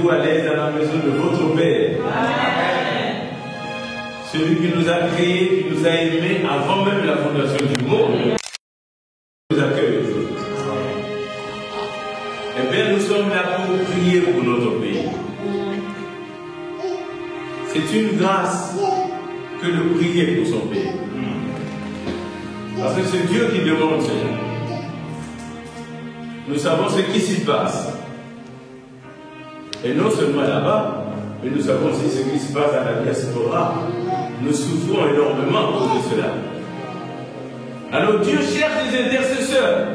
sentez-vous à l'aise dans la maison de votre Père. Amen. Celui qui nous a créés, qui nous a aimés avant même la fondation du monde, nous accueille aujourd'hui. Eh bien, nous sommes là pour prier pour notre pays. C'est une grâce que de prier pour son pays. Parce que c'est Dieu qui demande cela. Nous savons ce qui s'y passe. Et non seulement là-bas, mais nous savons aussi ce qui se passe à la diaspora. Nous souffrons énormément à cause de cela. Alors Dieu cherche des intercesseurs.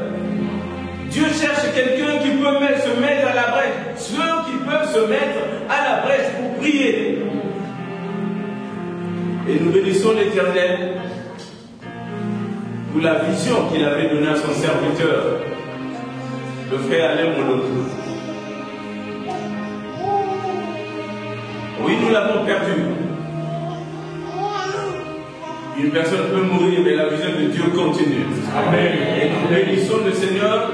Dieu cherche quelqu'un qui peut se mettre à la brèche. Ceux qui peuvent se mettre à la brèche pour prier. Et nous bénissons l'Éternel pour la vision qu'il avait donnée à son serviteur, le frère Alain Moloto. Oui, nous l'avons perdu. Une personne peut mourir, mais la vision de Dieu continue. Amen. Et nous bénissons le Seigneur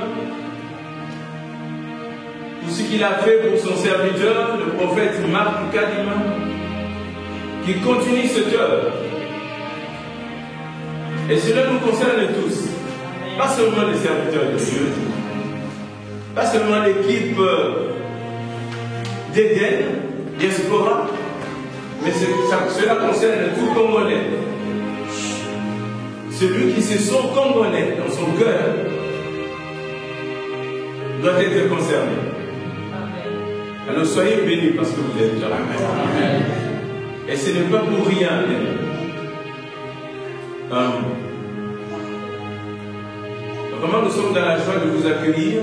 pour ce qu'il a fait pour son serviteur, le prophète Marc Kadima, qui continue cette œuvre. Et cela nous concerne tous. Pas seulement les serviteurs de Dieu, pas seulement l'équipe d'Éden, diaspora, mais cela concerne tout Congolais. Celui qui se sent congolais dans son cœur doit être concerné. Alors soyez bénis parce que vous êtes là. Amen. Et ce n'est pas pour rien. Vraiment, nous sommes dans la joie de vous accueillir.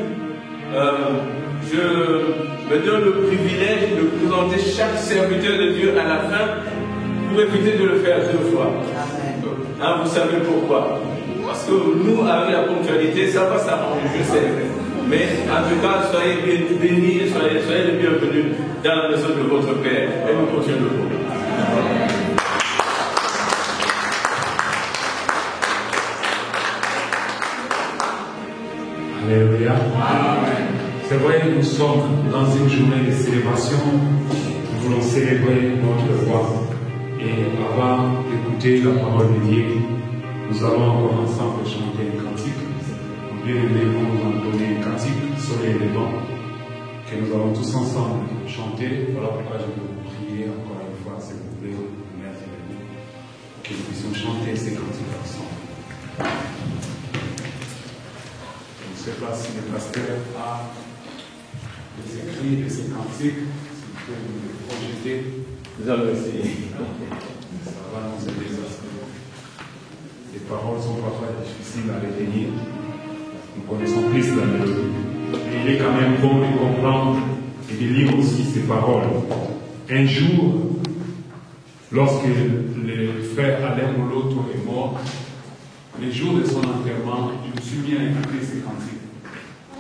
Je me donne le privilège de présenter chaque serviteur de Dieu à la fin pour éviter de le faire deux fois. Hein, vous savez pourquoi? Parce que nous, avec la ponctualité, ça va s'arranger, je sais. Mais en tout cas, soyez bénis, soyez les bienvenus dans la maison de votre Père. Et nous continuons le programme. Alléluia. C'est vrai que nous sommes dans une journée de célébration. Nous voulons célébrer notre roi. Et avant d'écouter la parole de Dieu, nous allons encore ensemble chanter un cantique. Bien-aimés vont nous entonner un cantique, Soleil levant, que nous allons tous ensemble chanter. Voilà pourquoi je vais vous prier encore une fois, s'il vous plaît, merci de nous, que nous puissions chanter ces cantiques ensemble. Je ne sais pas si le pasteur a les écrits de ces cantiques, s'il peut nous les projeter. Nous allons essayer. Ça va nous aider parce que les paroles sont parfois difficiles à retenir. Nous connaissons plus la mélodie. Mais il est quand même bon de comprendre et de lire aussi ces paroles. Un jour, lorsque le frère Alain Moloto est mort, le jour de son enterrement, je me suis mis à écouter ces cantiques.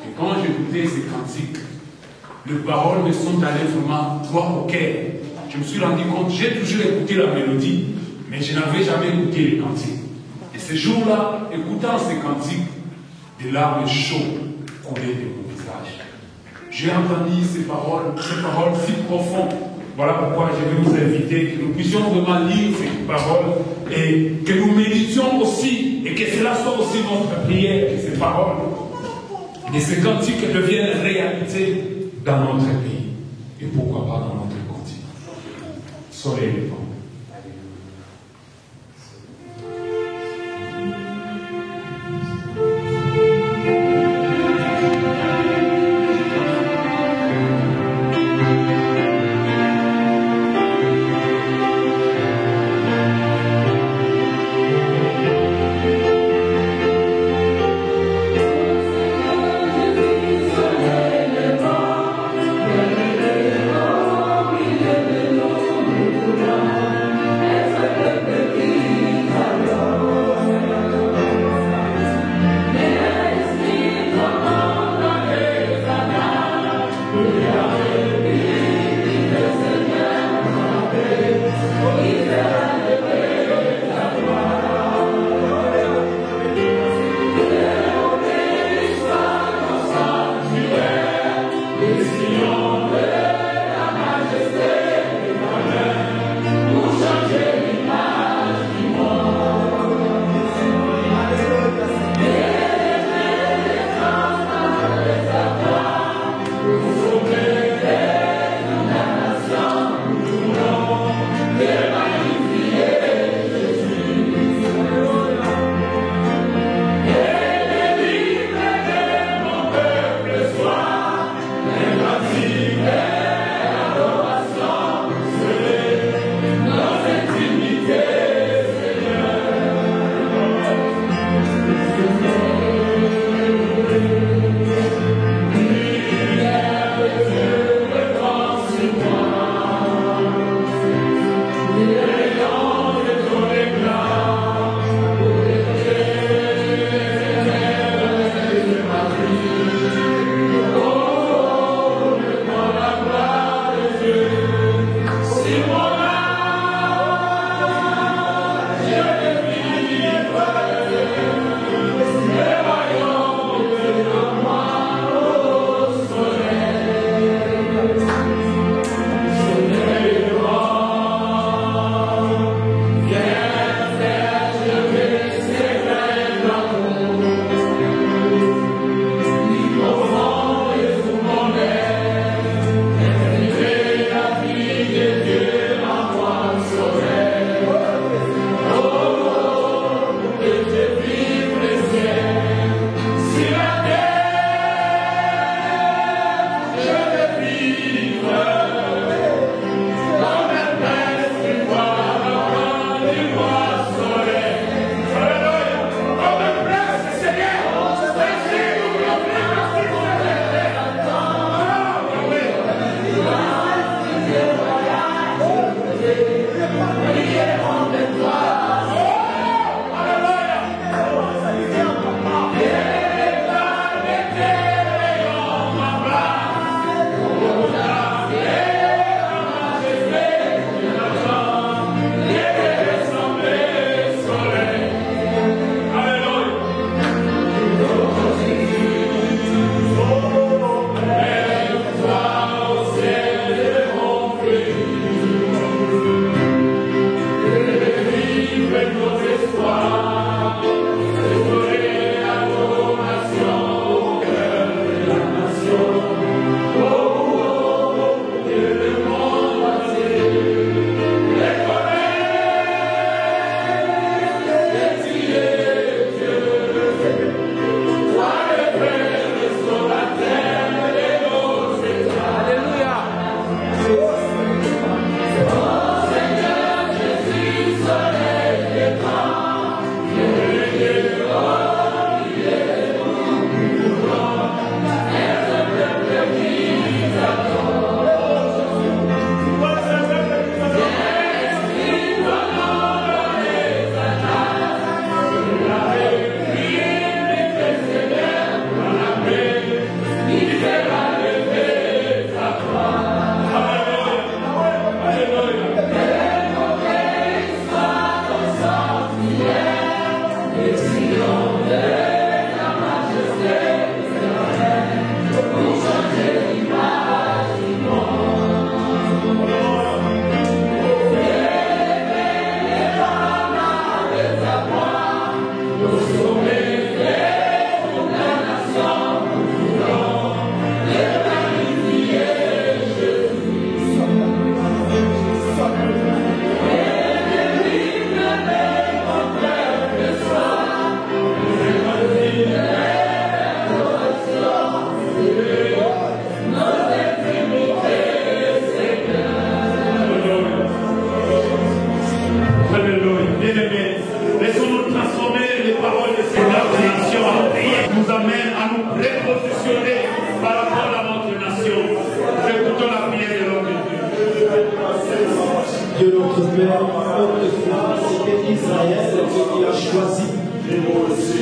Et quand j'écoutais ces cantiques, les paroles me sont allées vraiment droit au cœur. Je me suis rendu compte, j'ai toujours écouté la mélodie, mais je n'avais jamais écouté les cantiques. Et ce jour-là, écoutant ces cantiques, des larmes chaudes coulaient de mon visage. J'ai entendu ces paroles si profondes. Voilà pourquoi je vais vous inviter que nous puissions vraiment lire ces paroles et que nous méditions aussi, et que cela soit aussi notre prière, que ces paroles et ces cantiques deviennent réalité dans notre pays. Et pourquoi pas dans notre continent. Soleil levant. Thank you.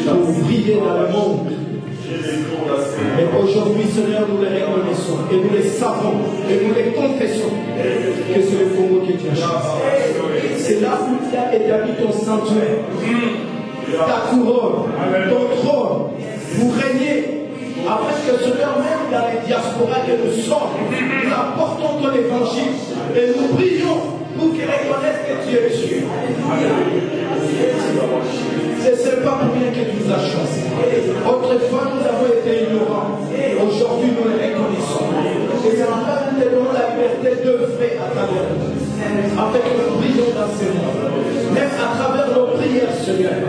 pour briller dans le monde. Et aujourd'hui, Seigneur, nous les reconnaissons et nous les savons et nous les confessons que c'est le Congo que tu as choisi. C'est là où tu as établi ton sanctuaire, ta couronne, ton trône, pour régner. Afin que Seigneur, même dans les diasporas que nous sommes, nous apportons ton évangile et nous prions pour qu'ils reconnaissent que tu es Dieu. C'est pas pour rien que tu nous as choisis. Autrefois, nous avons été ignorants. Aujourd'hui, nous les reconnaissons. Et c'est en train de nous donner la liberté d'œuvrer à travers nous. Afin que nous brillons dans ce monde. Même à travers nos prières, Seigneur.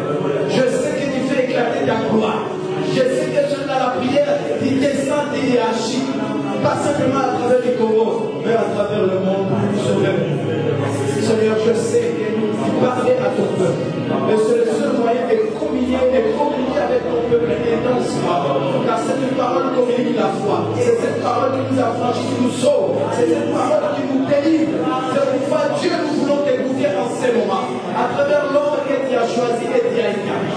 Je sais que tu fais éclater ta gloire. Je sais que dans la prière, tu descends, tu agis. Pas simplement à travers les Congo, mais à travers le monde. Seigneur, je sais que tu parlais à ton peuple. Mais c'est le seul moyen de communier avec ton peuple et dans ce parole. Car cette parole communique la foi. C'est cette parole qui nous affranchit, qui nous sauve. C'est cette parole qui nous délivre. C'est pourquoi Dieu, nous voulons t'écouter en ces moments. À travers l'homme que tu as choisi et tu as établi.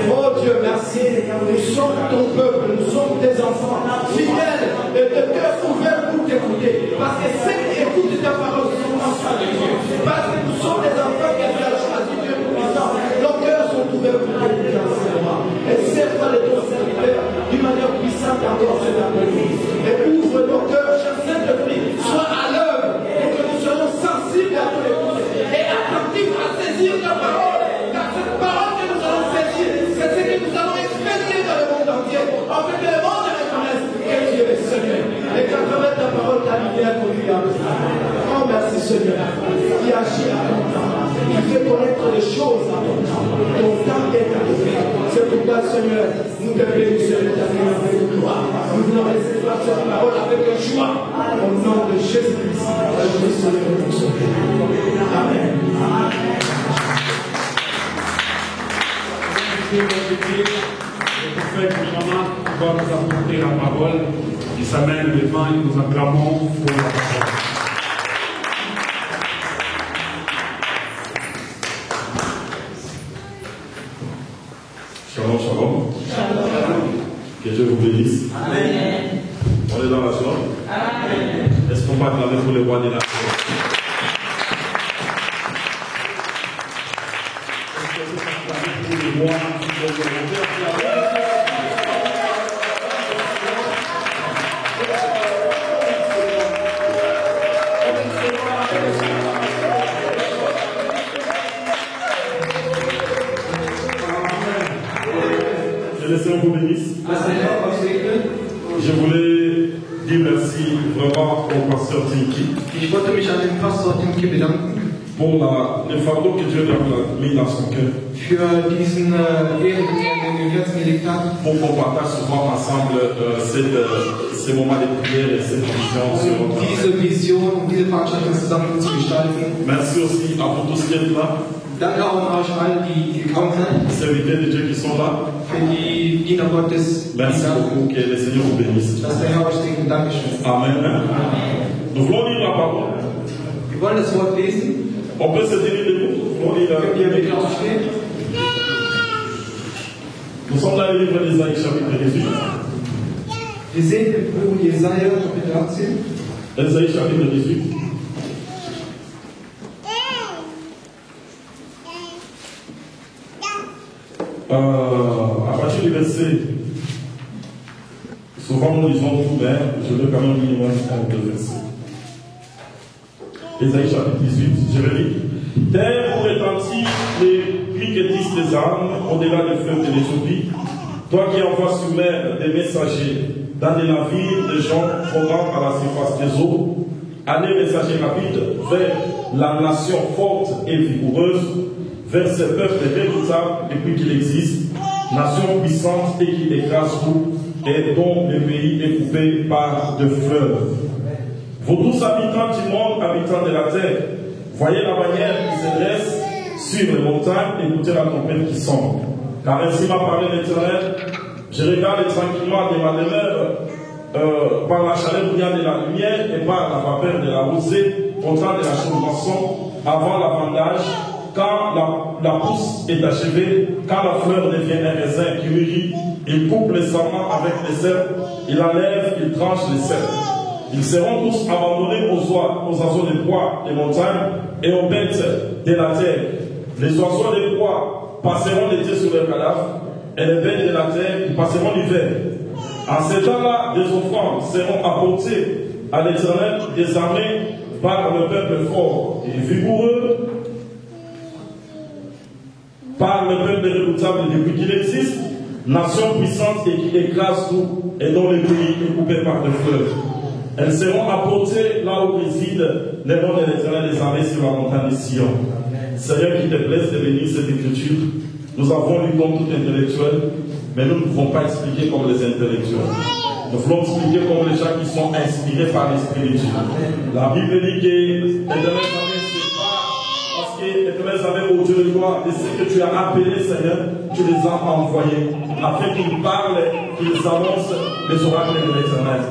Oh Dieu, merci. Nous sommes ton peuple, nous sommes tes enfants, fidèles et de cœur ouvert pour t'écouter. Parce que ceux qui écoutent ta parole sont enfants de Dieu. Parce que nous sommes des enfants que tu as choisis, Dieu puissant. Nos cœurs sont ouverts pour t'écouter en ce moment. Et serre-toi de ton serviteur d'une manière puissante encore cet après-midi. Et ouvre nos cœurs, cher Saint-Esprit, sois à l'œuvre pour que nous soyons sensibles à ton écoute et attentifs à saisir ta parole. Car cette parole que nous allons saisir, c'est ce que nous allons expédier dans le monde entier, afin que le monde reconnaisse que Dieu est Seigneur. Et qu'à travers ta parole, ta lumière conduit à nous. Oh, merci Seigneur, qui agit à ton temps, qui fait connaître les choses à ton temps. Ton temps est arrivé. C'est pourquoi, Seigneur, nous te bénissons et t'affirmons avec gloire. Nous voulons recevoir cette parole avec joie. Au nom de Jésus-Christ, notre Seigneur et notre Sauveur. Amen. Le prophète Benjamin va nous apporter la parole. Il s'amène devant et nous acclamons pour la parole. Shalom, shalom. Shalom. Que Dieu vous bénisse. Amen. On est dans la joie. Amen. Est-ce qu'on va acclamer pour le roi de la joie? Est-ce que vous acclamez pour le roi de la joie? Que le Seigneur vous bénisse. Je voulais dire merci vraiment au pasteur Tinky pour le fardeau que Dieu lui a mis dans son cœur. Für diesen Ehren, den er in den Herzen gelegt hat. Pour qu'on partage souvent ensemble ces moments de prière et cette vision. Diese Vision, diese Veranstaltung zusammen zu gestalten. Merci aussi à vous tous qui êtes là. Danke auch an euch allen, die gekommen sind. Les serviteurs de Dieu qui sont là. Für die Diener Gottes. Merci beaucoup, que le Seigneur vous bénisse. Dass der Herr euch segnet. Dankeschön. Amen. Nous voulons lire la parole. Wir wollen das Wort lesen. On peut se tenir debout. Könnt ihr bitte aufstehen? Nous sommes dans le livre d'Ésaïe, chapitre 18. Wir sehen im Buch Jesaja, Kapitel 18. Ésaïe, chapitre 18. À partir du verset, souvent nous lisons tout, mais je veux quand même lire un ou deux versets. Ésaïe chapitre 18, je vais lire. Terre où retentit les cliquetis des armes, au-delà des fleuves de l'Éthiopie, toi qui envoies sur mer des messagers dans des navires, des gens voguant à la surface des eaux, allez messagers rapides vers la nation forte et vigoureuse, vers ce peuple redoutable depuis qu'il existe, nation puissante et qui écrase tout, et dont le pays est coupé par de fleuves. Vous tous habitants du monde, habitants de la terre, voyez la bannière qui se dresse sur les montagnes, écoutez la tempête qui sonne. Car ainsi m'a parlé l'Éternel, je regarde tranquillement de ma demeure par la chaleur brillante de la lumière et par la vapeur de la rosée, au temps de la chaude-moisson, avant la vendage, quand la pousse est achevée, quand la fleur devient un raisin qui mûrit, il coupe les sarments avec les cèpes, il enlève, il tranche les cèpes. Ils seront tous abandonnés aux oiseaux des bois des montagnes et aux bêtes de la terre. Les oiseaux des bois passeront l'été sur leurs cadavres, et les bêtes de la terre y passeront l'hiver. En ces temps-là, des offrandes seront apportées à l'Éternel des armées par le peuple fort et vigoureux, par le peuple redoutable depuis qu'il existe, nation puissante et qui écrase tout et dont le pays est coupé par des fleuves. Elles seront apportées là où réside le nom de l'Éternel des armées sur la montagne de Sion. Seigneur, qu'il te plaise de bénir cette écriture. Nous avons lu comme tout intellectuel, mais nous ne pouvons pas expliquer comme les intellectuels. Nous voulons expliquer comme les gens qui sont inspirés par l'Esprit de Dieu. La Bible dit que l'Éternel c'est pas parce que l'Éternel savait au Dieu de gloire et ce que tu as appelé, Seigneur, tu les as envoyés afin qu'ils parlent, qu'ils annoncent les oracles de l'Éternel.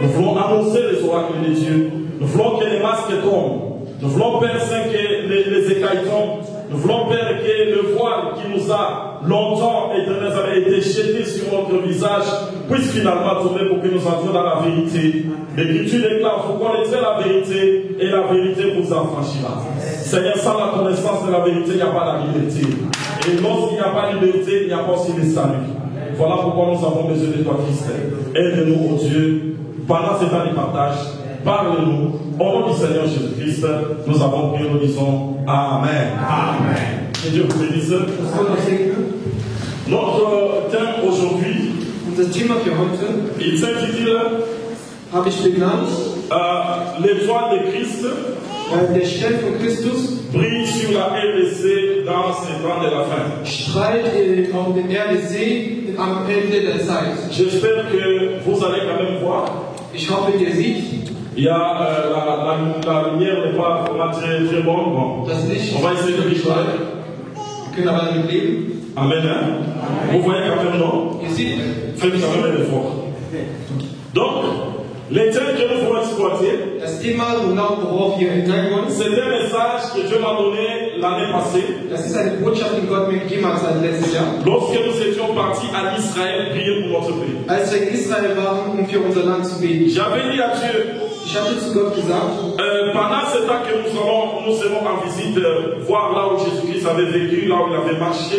Nous voulons annoncer les oracles de Dieu. Nous voulons que les masques tombent. Nous voulons, Père Saint, que les écailles tombent. Nous voulons, Père, que le voile qui nous a longtemps été jeté sur notre visage puisse finalement tomber pour que nous entrions dans la vérité. L'Écriture déclare, vous connaîtrez la vérité et la vérité vous affranchira. Seigneur, sans la connaissance de la vérité, il n'y a pas la liberté. Et lorsqu'il n'y a pas de liberté, il n'y a pas aussi de salut. Voilà pourquoi nous avons besoin de toi, Christ. Aide-nous, oh Dieu, pendant ce temps de partage. Parle-nous. Au nom du Seigneur Jésus-Christ, nous avons prié, nous disons Amen. Amen. Que Dieu vous bénisse. Notre thème aujourd'hui, il s'intitule l'étoile de Christ brille sur la RDC dans ces temps de la fin. J'espère que vous allez quand même voir. Il y a la lumière n'est pas vraiment très bonne. Bon. On va essayer de réchauffer. Amen. Vous voyez quand même, non? Faites quand même un effort. Donc, les thèmes que nous voulons exploiter, c'est un message que Dieu m'a donné l'année passée. Lorsque nous étions partis à Israël prier pour notre pays. J'avais dit à Dieu, pendant ce temps que nous serons en visite, voir là où Jésus-Christ avait vécu, là où il avait marché.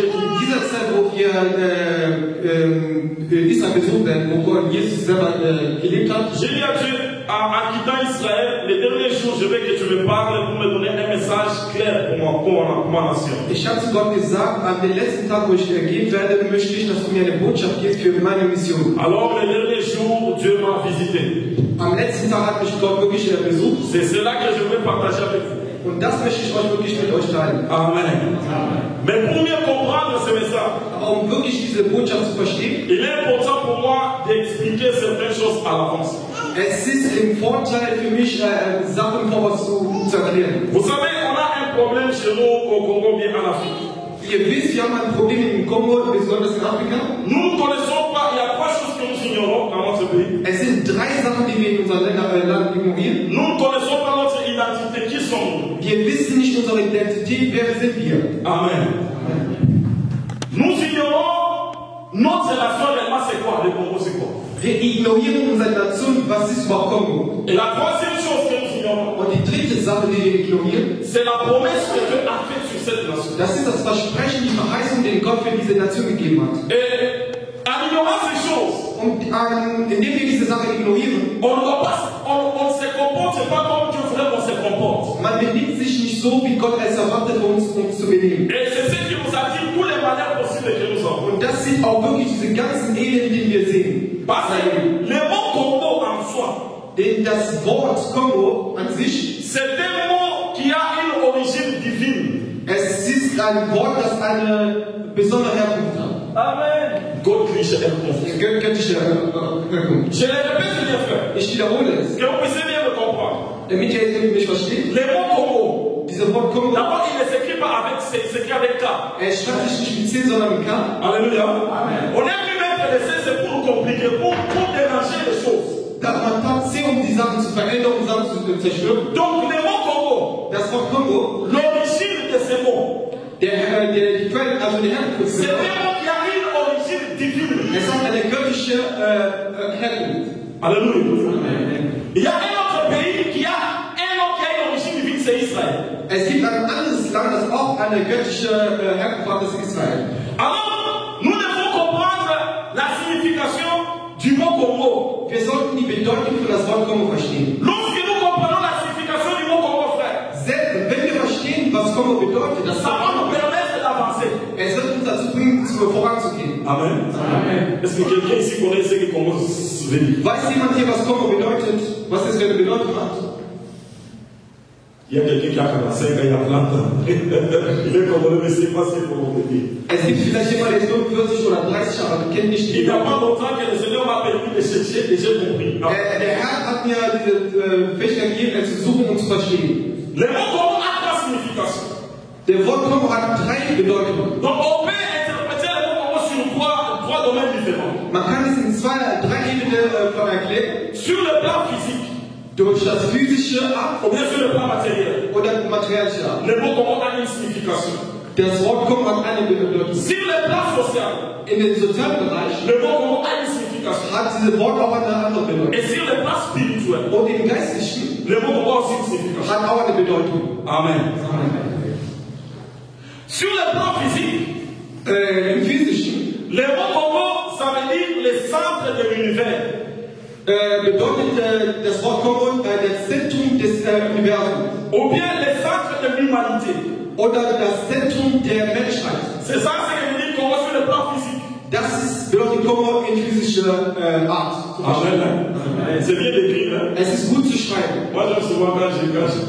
J'ai dit à Dieu, en quittant Israël, les derniers jours, je veux que tu me parles pour me donner un message clair pour ma nation. Ich habe zu Gott gesagt, am letzten Tag, wo ich gehen werde, möchte ich, dass du mir eine Botschaft gibst für meine Mission. Alors, les derniers jours, Dieu m'a visité. Am letzten Tag hat mich Gott wirklich besucht. C'est cela que je veux partager avec vous. Und das möchte ich euch wirklich mit euch teilen. Amen. Mais pour mieux comprendre ce message, aber um wirklich diese Botschaft zu verstehen, il est important pour moi d'expliquer certaines choses à l'avance. Es ist im Vorteil für mich, Sachen voraus zu erklären. Vous savez, on a un problème chez nous au Congo, bien en Afrique. Ihr wisst, wir haben ein Problem im Kongo, besonders in Afrika. Nous ne connaissons pas, il y a trois choses que nous ignorons dans notre pays. Es sind drei Sachen, die wir in unserem Land ignorieren. Nous ne connaissons pas notre identité, qui sommes-nous? Wir wissen nicht unsere Identität, wer sind wir? Amen. Nous ignorons notre relation réellement, c'est quoi? Le Congo, c'est quoi? Wir ignorieren unsere Nation, was ist überhaupt Kongo? Et la troisième chose que nous ignorons, und die dritte Sache, die wir ignorieren, c'est la promesse que Dieu a faite sur cette nation. Das ist das Versprechen, die Verheißung, den Gott für diese Nation gegeben hat. Et en ignorant ces choses, und indem wir diese Sache ignorieren, on ne se comporte pas comme Dieu voudrait qu'on se comporte. Man benimmt sich nicht so, wie Gott es erwartet, uns zu benehmen. Et c'est ce qui nous attire tous les malheurs possibles que nous avons. Und das sind auch wirklich diese ganzen Elenden, die wir sehen. Parce que le mot Congo en soi, denn das Wort Kongo an sich, c'est un mot qui a une origine divine. Es ist ein Wort, das eine besondere Herkunft hat. Amen. Göttliche Herkunft. Göttliche Herkunft. Je le répète bien, frère. Ich wiederhole es. Que vous puissiez bien me comprendre. Damit ihr mich versteht. Le mot Congo. Dieser Wort Kongo. D'abord, il ne s'écrit pas avec C, il s'écrit avec K. Schreibt sich nicht mit C, sondern mit K. Alléluia. Amen. On aime lui mettre le C, c'est pour nous compliquer, pour déranger les choses. Man tat C, um die Sachen zu verändern, um Sachen zu zerstören. Donc, le mot Congo. Das Wort Kongo. L'origine de ce mot. Der also die Herkunft. C'est des mots qui ont une origine divine. Es hat eine göttliche Herkunft. Alléluia. Il y a un autre pays qui a une origine divine, c'est Israël. Es gibt ein anderes Land, das auch eine göttliche Herkunft hat, das ist Israel. Alors, nous devons comprendre la signification du mot Congo. Wir sollten die Bedeutung für das Wort Kongo verstehen. Lorsque nous comprenons la signification du mot Congo, frère, Wenn wir verstehen, was Kongo bedeutet, das ça va nous permettre d'avancer. es wird uns dazu bringen, voranzugehen. Amen. Amen. Est-ce que quelqu'un ici connaît ce que Congo veut dire? Weiß jemand hier, was Kongo bedeutet? Was es für eine Bedeutung hat? Il y a quelqu'un qui a 45 ans, il a 30 ans. Il est congolais, mais c'est pas ce que Congo veut dire. Es gibt vielleicht jemand, der ist 45 oder 30 Jahre, aber kennt nicht die Il n'y a Bedeutung. pas longtemps que le Seigneur m'a permis de chercher et j'ai compris. Der Herr hat mir diese Fähigkeit gegeben, zu suchen und zu verstehen. Le mot Congo a trois significations. Der Wort Kongo hat 3 Bedeutungen. Donc on peut interpréter le mot Congo sur trois domaines différents. Man kann es in 3 Ebenen erklären. Sur le plan physique, Durch das physische ou bien sur le plan matériel. oder materielle Art. Le mot Congo a une signification. Das Wort Kongo hat eine Bedeutung. Sur le plan social, In den sozialen Bereich le mot Congo a une signification. hat dieses Wort auch eine andere Bedeutung. Et sur le plan spirituel, Und im Geistlichen le mot Congo a aussi une signification. hat auch eine Bedeutung. Amen. Sur le plan physique, Im Physischen le mot Congo, ça veut dire le centre de l'univers. bedeutet das Wort Kongo das Zentrum des Universums Ou bien le centre de l'humanité. oder das Zentrum der Menschheit. C'est ça ce que veut dire Congo sur le plan physique. Das ist, bedeutet Kongo in physischer Art. Amen. C'est bien d'écrire. Hein? Es ist gut zu schreiben. Moi j'aime souvent quand je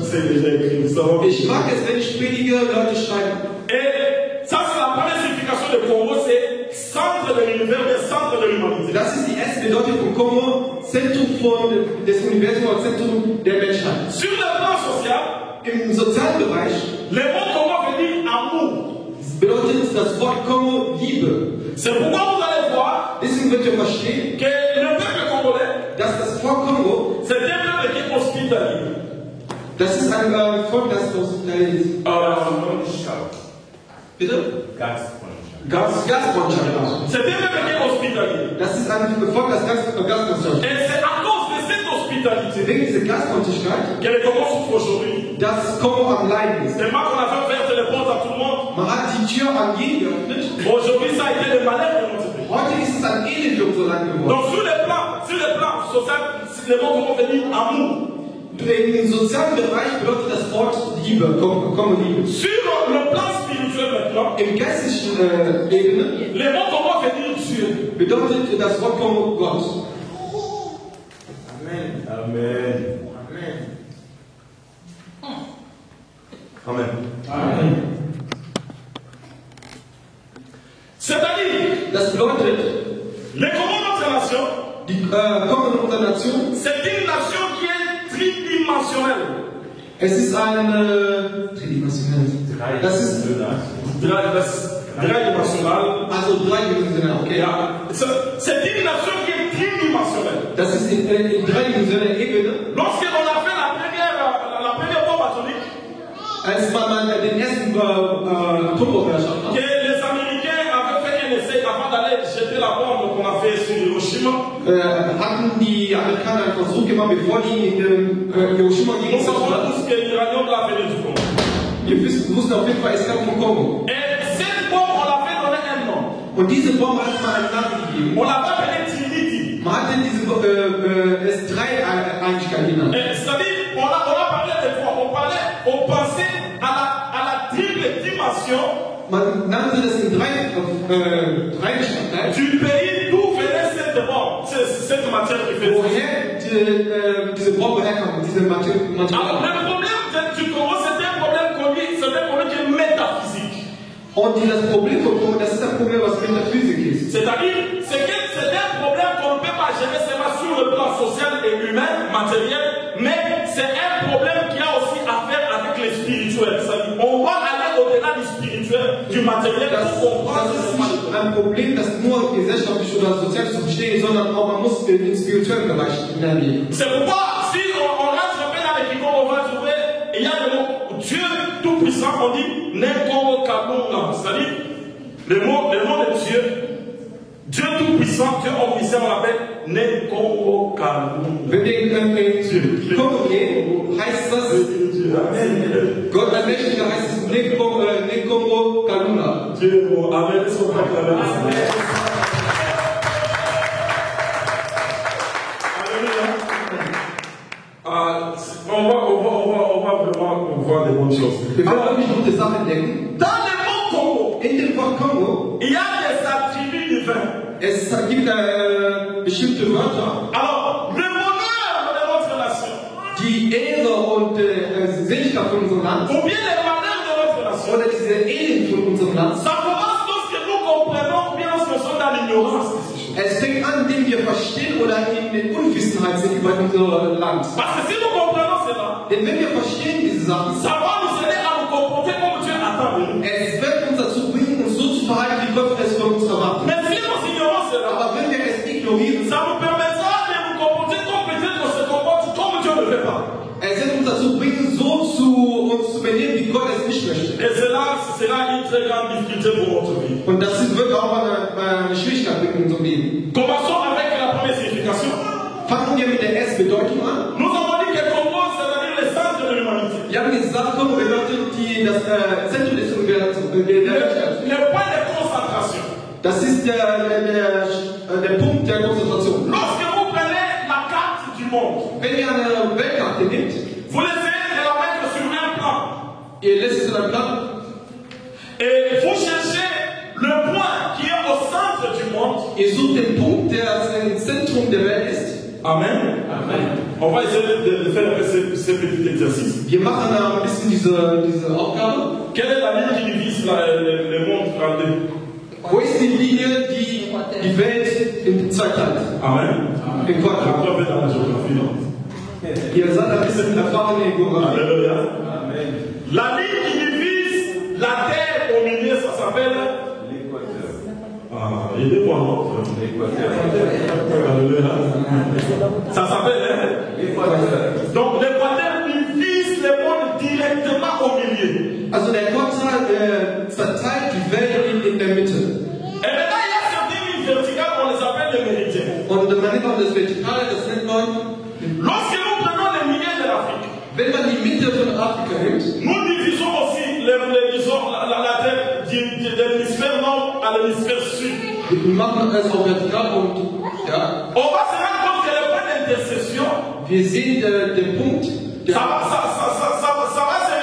sais déjà écrire. Ça va Ich mag es, wenn ich predige, Leute schreiben. Et ça c'est la première signification de Congo, c'est centre de l'univers, le centre de l'humanité. Das ist die erste Bedeutung von Kongo, Zentrum des Universums oder Zentrum der Menschheit. Sur le plan social, Im sozialen Bereich le mot Congo veut dire amour. bedeutet das Wort Kongo Liebe. C'est pourquoi vous allez voir Deswegen wird ihr verstehen, que le peuple congolais, dass das Volk Kongo, c'est un peuple qui est hospitalier. das ist ein Volk, das hospitaliert ist. Bitte? Gastfreundschaft. C'est un peuple qui est hospitalier. Das ist ein Volk, das Gastfreundschaft. Et c'est à cause de cette hospitalité Wegen dieser Gastfreundlichkeit, que le Congo souffre aujourd'hui. dass Kongo am Leiden ist. C'est pas qu'on a fait ouvrir les portes à tout le monde. Man hat die Tür an jeden geöffnet. Aujourd'hui, ça a été le malheur de notre pays. Heute ist es ein Elend für unser Land geworden. Donc, sur le plan social, le mot Congo veut dire amour. Im sozialen Bereich bedeutet das Wort Liebe, Kongo Liebe. Sur le plan spirituel maintenant, Im geistlichen Ebene le mot Congo veut dire Dieu. bedeutet das Wort Kongo Gott. Amen. Amen. Amen. Amen. C'est-à-dire, Das bedeutet, le Congo, notre nation, die Kongo unserer Nation, c'est une nation qui est tridimensionnelle. es ist eine tridimensional. Das ist Dreidimensional. also dreidimensional, okay? Ja. C'est une nation qui est tridimensionnelle. Das ist in dreidimensionaler Ebene. Lorsqu'on a fait la première bombe atomique, Als man den ersten Atombombe erschaffen que hat, les Américains avaient fait un essai avant d'aller jeter la bombe qu'on a fait sur Hiroshima. hatten die Amerikaner einen Versuch gemacht, bevor die in Hiroshima Nous gingen. savons tous que l'uranium l'a fait du Congo. Wir wussten auf jeden Fall, es kam vom Kongo. Et cette bombe, on l'a fait donner un nom. Und diese Bombe hat man einen Namen gegeben. On l'a fait appeler Trinity. Man hat diese es drei Einigkeiten genannt. C'est-à-dire, on a parlé de quoi? On pensait à la triple dimension Man nannte das in Dreieinigkeit, du pays d'où venait cette bombe, cette matière qui fait. woher diese Bombe herkommt, diese Alors, Material. le problème du Congo, c'est un problème qui est métaphysique. Und das Problem von Kongo, das ist ein Problem, was Metaphysik ist. C'est-à-dire, c'est un problème qu'on ne peut pas gérer seulement sur le plan social et humain, matériel, mais c'est un problème qui a aussi à faire avec les spirituels. C'est-à-dire, on va aller au-delà du spirituel, du matériel, pour comprendre Das ce ist nicht ein Problem, das nur gesellschaftlich oder sozial zu verstehen, sondern auch man muss im spirituellen Bereich hineingehen. C'est pourquoi, si on rentre un peu dans les Congo, on va trouver, il y a le mot Dieu tout-puissant, on dit Nekongo Kalunga. C'est-à-dire, Le mot de Dieu, Dieu Tout-Puissant, Dieu Omniscient, on l'appelle Nekomo Kalum. Wenn wir Kongo gehen, heißt das, Gott allmächtiger heißt es Nekomo Kaluna. Amen. On va vraiment voir des bonnes choses. Wir werden wirklich gute Sachen denken. Dans le mot Congo, In dem Wort Kongo, il y a des attributs divins. es gibt bestimmte Wörter, Alors, le bonheur de notre nation, die Ehre und Seligkeit von unserem Land, ou bien les malheurs de notre nation, oder diese Elend von unserem Land, ça commence lorsque nous comprenons bien ce que sont dans l'ignorance de ces choses. es fängt an, indem wir verstehen oder in der Unwissenheit sind über unser Land. Parce que si nous comprenons cela, Denn wenn wir verstehen diese Sachen, ça va nous aider à nous comporter comme Dieu attend de nous. es wird uns dazu bringen, uns so zu verhalten, wie Gott es von uns erwartet. Mais si nous ignorons cela, Aber wenn wir es ignorieren, ça nous permettra de nous comporter comme peut-être on se comporte comme Dieu ne le fait pas. es wird uns dazu bringen, so uns zu benehmen, wie Gott es nicht möchte. Et cela sera une très grande difficulté pour notre vie. Und das wird auch eine Schwierigkeit in unserem Leben. Commençons avec la première signification. Fangen wir mit der ersten Bedeutung an. Nous avons dit que Congo, c'est-à-dire le centre de l'humanité. Wir haben gesagt, Kongo bedeutet das Zentrum des Universums. Le point de concentration. Das ist der Punkt der Konzentration. Lorsque vous prenez la carte du monde, Wenn ihr eine Weltkarte nehmt, vous essayez de la mettre sur un plan. ihr lässt es in einem Blatt Et vous cherchez le point qui est au centre du monde. Ihr sucht den Punkt, der im Zentrum der Welt ist. Amen. Amen. On va essayer de faire ce petit exercice. Wir machen ein bisschen diese Aufgabe. Quelle est la ligne qui divise le monde en deux? Wo ist die Linie, die die Welt in zwei teilt? Amen. In Quadrat. On va dans la géographie. Non? Ihr seid ein bisschen erfahren in Geografie. Alléluia. La ligne qui divise la terre au milieu, ça s'appelle l'équateur. Ah, il est quoi, non? Alléluia. Ça s'appelle l'équateur. Donc l'équateur divise le monde directement au milieu. Also der Äquator verteilt die Welt in der Mitte. Et maintenant, il y a certaines lignes verticales, on les appelle les méridiens. Und man nennt man das Vertikale, das nennt man, Lorsque nous prenons les milieux de l'Afrique, wenn man die Mitte von Afrika nimmt, nous divisons aussi la terre de l'hémisphère nord à l'hémisphère sud. wir machen es auch vertikal und ja, On va se rendre compte que le point d'intercession, wir sehen den Punkt, ça va se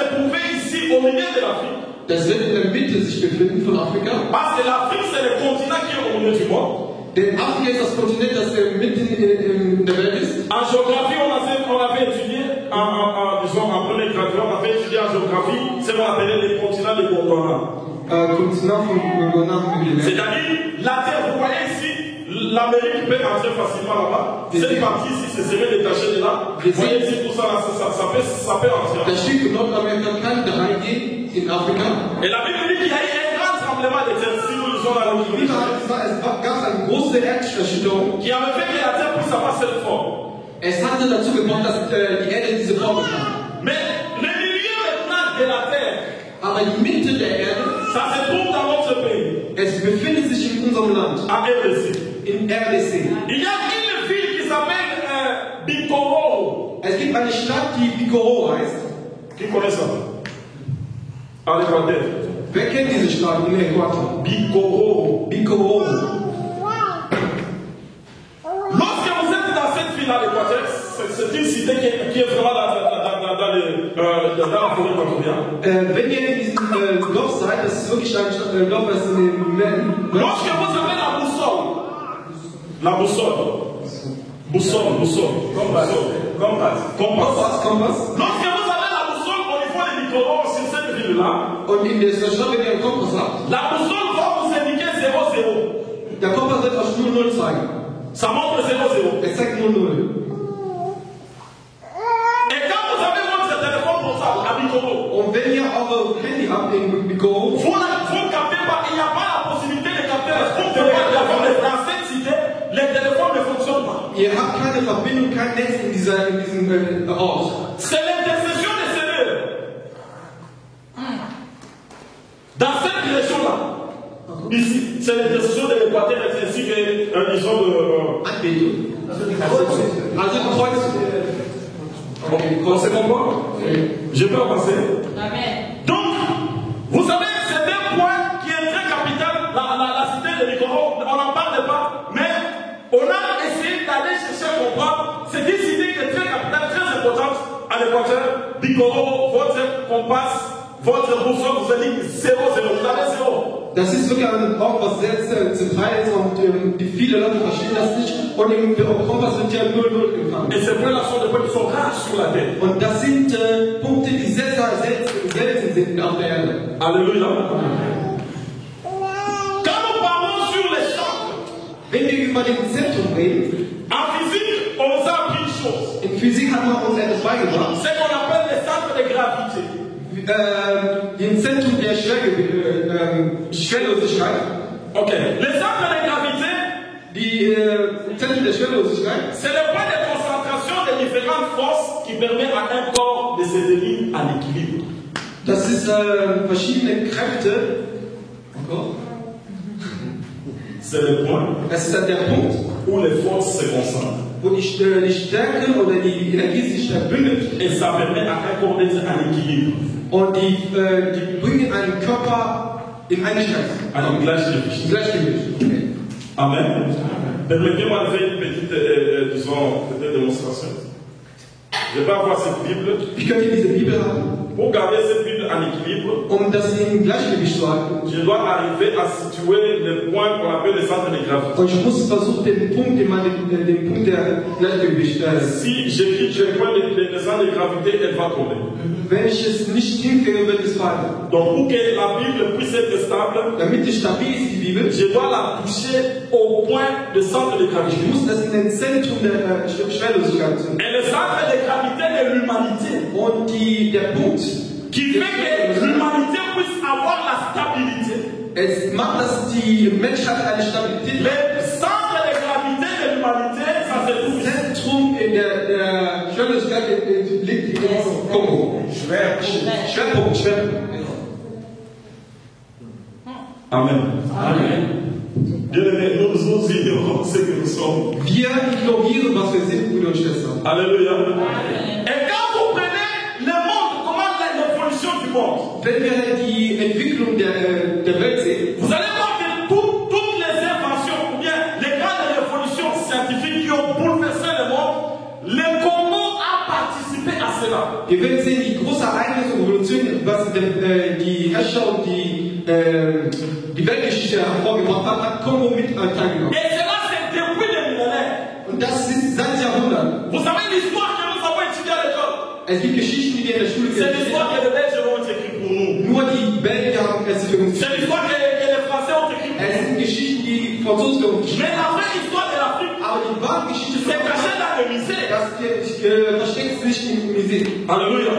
retrouver ici au milieu de l'Afrique. das wird in der Mitte sich befinden von Afrika. Parce que l'Afrique, c'est le continent qui est au milieu du monde. Denn Afrika ist das Kontinent, das mitten in der Welt ist. En géographie, on avait étudié, disons, en première graduée, on avait étudié en géographie ce qu'on appelait les continents de Gondwana. Kontinent von Gondwana. C'est-à-dire, la Terre, vous voyez ici, l'Amérique peut entrer facilement là-bas. Cette partie ici, ce serait détaché de là. Vous voyez ici, tout ça, là, ça peut entrer. Das Schiff in Nordamerika kann da reingehen, in Afrika. Et la Bible dit qu'il y a eu un grand tremblement de terre si nous lisons la Bible. Es gab eine große Erderschütterung, Qui avait fait que la terre puisse avoir cette forme. es hatte dazu gebracht, dass die Erde diese Form bekam. Mais le milieu maintenant de la terre, Aber die Mitte der Erde, ça se trouve dans notre pays, es befindet sich in unserem Land, à RDC. in RDC. Il y a une ville qui s'appelle Bikoro. Es gibt eine Stadt, die Bikoro heißt. Qui connaît ça? À l'Équateur. Wer kennt diese Stadt im Äquator? Bikoro. Bikoro. Lorsque vous êtes dans cette ville à l'Équateur, c'est une cité qui est vraiment dans la forêt équatoriale. Wenn ihr in diesem Dorf seid, das ist wirklich ein Dorf, das in den Lorsque vous avez la boussole, Kompass. Lorsque vous avez la boussole au niveau de Bikoro, sur cette ville-là, Und in der Stadt, wenn ihr einen Kompass habt, la boussole va vous indiquer 0,0. der Kompass wird euch 0,0 zeigen. Ça montre 0,0. Er zeigt 0,0. Et quand vous avez votre téléphone portable à Bikoro, Und wenn ihr eure Handy habt in Bikoro, vous ne captez pas, il n'y a pas la possibilité de capter le téléphone. Dans cette cité, les téléphones ne fonctionnent pas. ihr habt keine Verbindung, kein Netz in diesem Ort. C'est l'intercession du Seigneur. Dans cette direction-là. Ici, c'est l'intercession de l'Équateur, ainsi que disons de. On se comprend? Je peux avancer. Donc, vous savez, c'est un point qui est très capital. La cité de Nicolas, on n'en parle pas, mais on a essayé d'aller chercher à comprendre. C'est une cité qui est très capitale, très importante à l'Équateur. Bicoro, votre compas, votre boussole, vous avez dit 0, 0. Vous avez 0. Das ist wirklich ein Ort, was sehr zentral ist und viele Leute verstehen das nicht. Und im Kompass wird ja 0, 0 empfangen. Et ces points-là sont des points qui sont rares sur la terre. Und das sind Punkte, die sehr, sehr selten sind auf der Erde. Alléluia. Quand nous parlons sur les centres, Wenn wir über den Zentrum reden, en physique, on nous a appris une chose. in Physik hat man uns etwas beigebracht. C'est qu'on appelle les centres de gravité. Im Zentrum der Schwerlosigkeit. Ok. Les centres de gravité, Die Zentrum der Schwerlosigkeit, c'est le point de concentration des différentes forces qui permet à un corps de se tenir à l'équilibre. das ist verschiedene Kräfte. C'est le point Das ist der Punkt, où les forces se concentrent. wo die Stärke oder die Energie sich bündelt. Et ça permet à un corps d'être à l'équilibre. Und die bringen einen Körper in Einigkeit. Alors, Gleichgewicht. Gleichgewicht. Okay. Amen. Permettez-moi de faire une petite, démonstration. Je vais avoir cette Bible. Ich könnte diese Bibel haben, Pour garder cette Bible en équilibre, das im Gleichgewicht zu halten. je dois arriver à situer le point qu'on appelle le centre de gravité. Und ich muss versuchen, den Punkt der Gleichgewicht. Si j'écris le point de centre de gravité, elle va tomber. Wenn ich es nicht hinkriege, wird es fallen. Donc, pour que la Bible puisse être stable, Damit sie stabil ist, die Bibel, je dois la toucher au point de centre de gravité. muss das in den Zentrum der Schwerlosigkeit sein. Et le centre de gravité de l'humanité, Und der Punkt, qui fait que l'humanité puisse avoir la stabilité. es macht, dass die Menschheit eine Stabilität hat. Le centre de gravité de l'humanité, ça se trouve ici. Zentrum in der Schwerlosigkeit liegt im Kongo. Schwerpunkt. Amen. Bien-aimés, nous ignorons ce que nous sommes. Wir ignorieren, was wir sind, Brüder und Schwestern. Alléluia. Et quand vous prenez le monde, comment l'évolution du monde, Wenn wir die Entwicklung der Welt sehen, vous allez voir que toutes les inventions, ou bien les grandes révolutions scientifiques qui ont bouleversé le monde, le Congo a participé à cela. wir werden sehen, die große Ereignisse und Revolutionen, was die Herrscher und die Weltgeschichte hervorgebracht hat, hat Kongo mit teilgenommen. Et cela, c'est depuis les millénaires. Und das ist seit Jahrhunderten. Vous savez l'histoire que nous avons étudiée à l'école? Es gibt Geschichten, die wir in der Schule C'est l'histoire que les Belges ont écrite pour nous. Nur die Belgier haben es für uns C'est l'histoire que les Français ont écrite pour Es nous. sind Geschichten, die Franzosen für uns geschrieben Mais la vraie histoire de l'Afrique, haben. Aber die wahre Geschichte c'est caché dans le musée. das versteckt sich im Museum. Alléluia.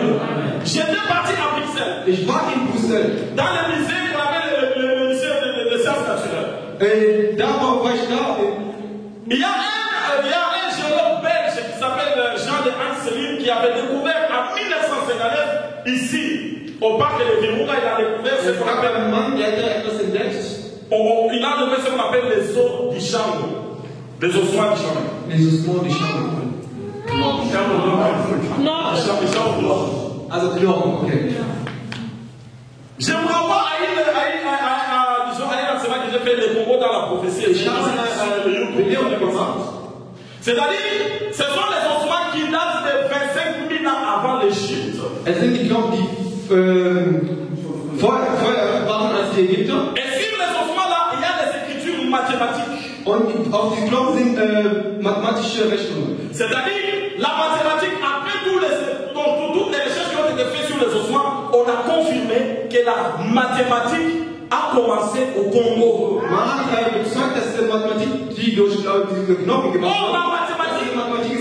J'étais parti à Bruxelles, Ich war in Brüssel. dans le musée qu'on appelle le musée de sciences naturelles. Da war ich da. Il y a un géologue belge qui s'appelle Jean de Anselin qui avait découvert en 1959 ici, au parc de Virunga, il a découvert ce qu'on appelle, ein Mann, der hat etwas entdeckt. il a découvert ce qu'on appelle les os du chambre, les ossements du chambre. Les ossements du chambre. Also Knochen, okay. J'aimerais voir à une enseignement que j'ai fait le Congo dans la prophétie. Ich habe eine Video gemacht. C'est-à-dire, ce sont les ossements qui datent de 25 000 ans avant l'Égypte. Es sind die Knochen, die vorher waren als die Ägypter. Et sur les ossements-là, il y a des écritures mathématiques. Und auf die Knochen sind mathematische Rechnungen. C'est-à-dire, la mathématique, après toutes les recherches qui ont été faites sur les ossements, on a confirmé que la mathématique a commencé au Congo. Man hat bezeugt, dass die Mathematik die durch diese Knochen gemacht Oh, la mathématique,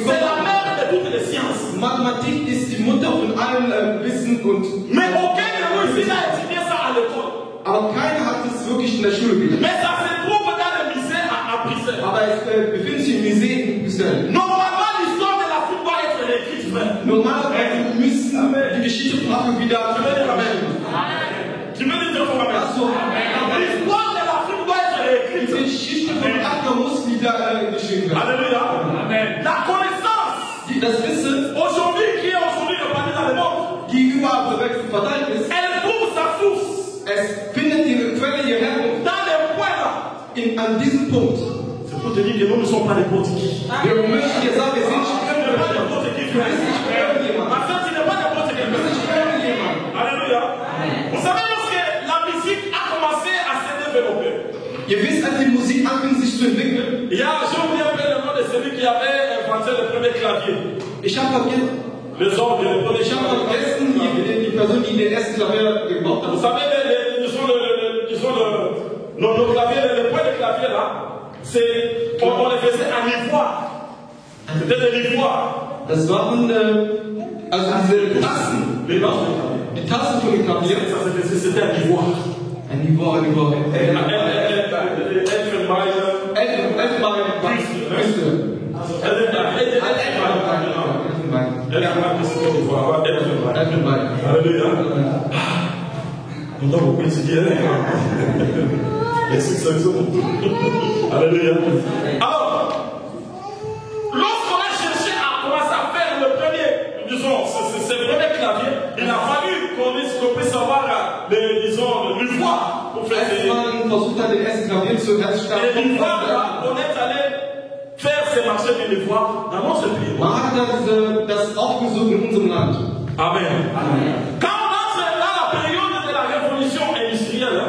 c'est la mère de toutes les sciences. Mathematik ist die Mutter von allem Wissen und. Mais aucun de nous ici n'a étudié ça à l'école. Aber keiner hat es wirklich in der Schule gelernt. Mais ça se trouve dans le musée à Bruxelles. Aber es befindet sich im Museum in Brüssel. Normalement, l'histoire de l'Afrique doit être réécrite, frère. Normalerweise müssen die Geschichte von Afrika wieder. Tu veux dire Amen? L'histoire de l'Afrique das wissen, aujourd'hui, qui est aujourd'hui le paradis dans le monde, die überall auf der Welt verteilt ist, elle trouve sa source es findet ihre Quelle, ihre Herkunft dans les points là. an diesem Punkt. C'est pour te dire que nous ne sommes pas n'importe qui. Wir möchten dir sagen, wir sind nicht Tu n'es pas n'importe qui, frère. Ma soeur, tu n'es pas n'importe qui. Alléluia. Vous savez, lorsque la musique a commencé à se développer, Ihr wisst, als die Musik anfing sich zu entwickeln, j'ai oublié un peu le nom de celui qui avait inventé le premier clavier. ich habe vergessen, Les hommes, le premier die Person, die den ersten Klavier gebaut Vous hat. savez, nos claviers, les points de clavier là, on les faisait en ivoire. C'était de l'ivoire. Das waren also diese Tasten, die Tasten von dem Klavier. C'était en ivoire. Ein Ivoire. Nous avons beaucoup étudié. Alléluia. Alors, lorsqu'on a cherché à commencer à faire le premier, disons, ce premier clavier, il a fallu qu'on puisse avoir, l'ivoire pour faire ces. Et l'ivoire, on est allé faire ces marchés de l'ivoire dans notre pays. Man hat das aufgesucht in unserem Land. Amen. Quand on entre dans la période de la révolution industrielle,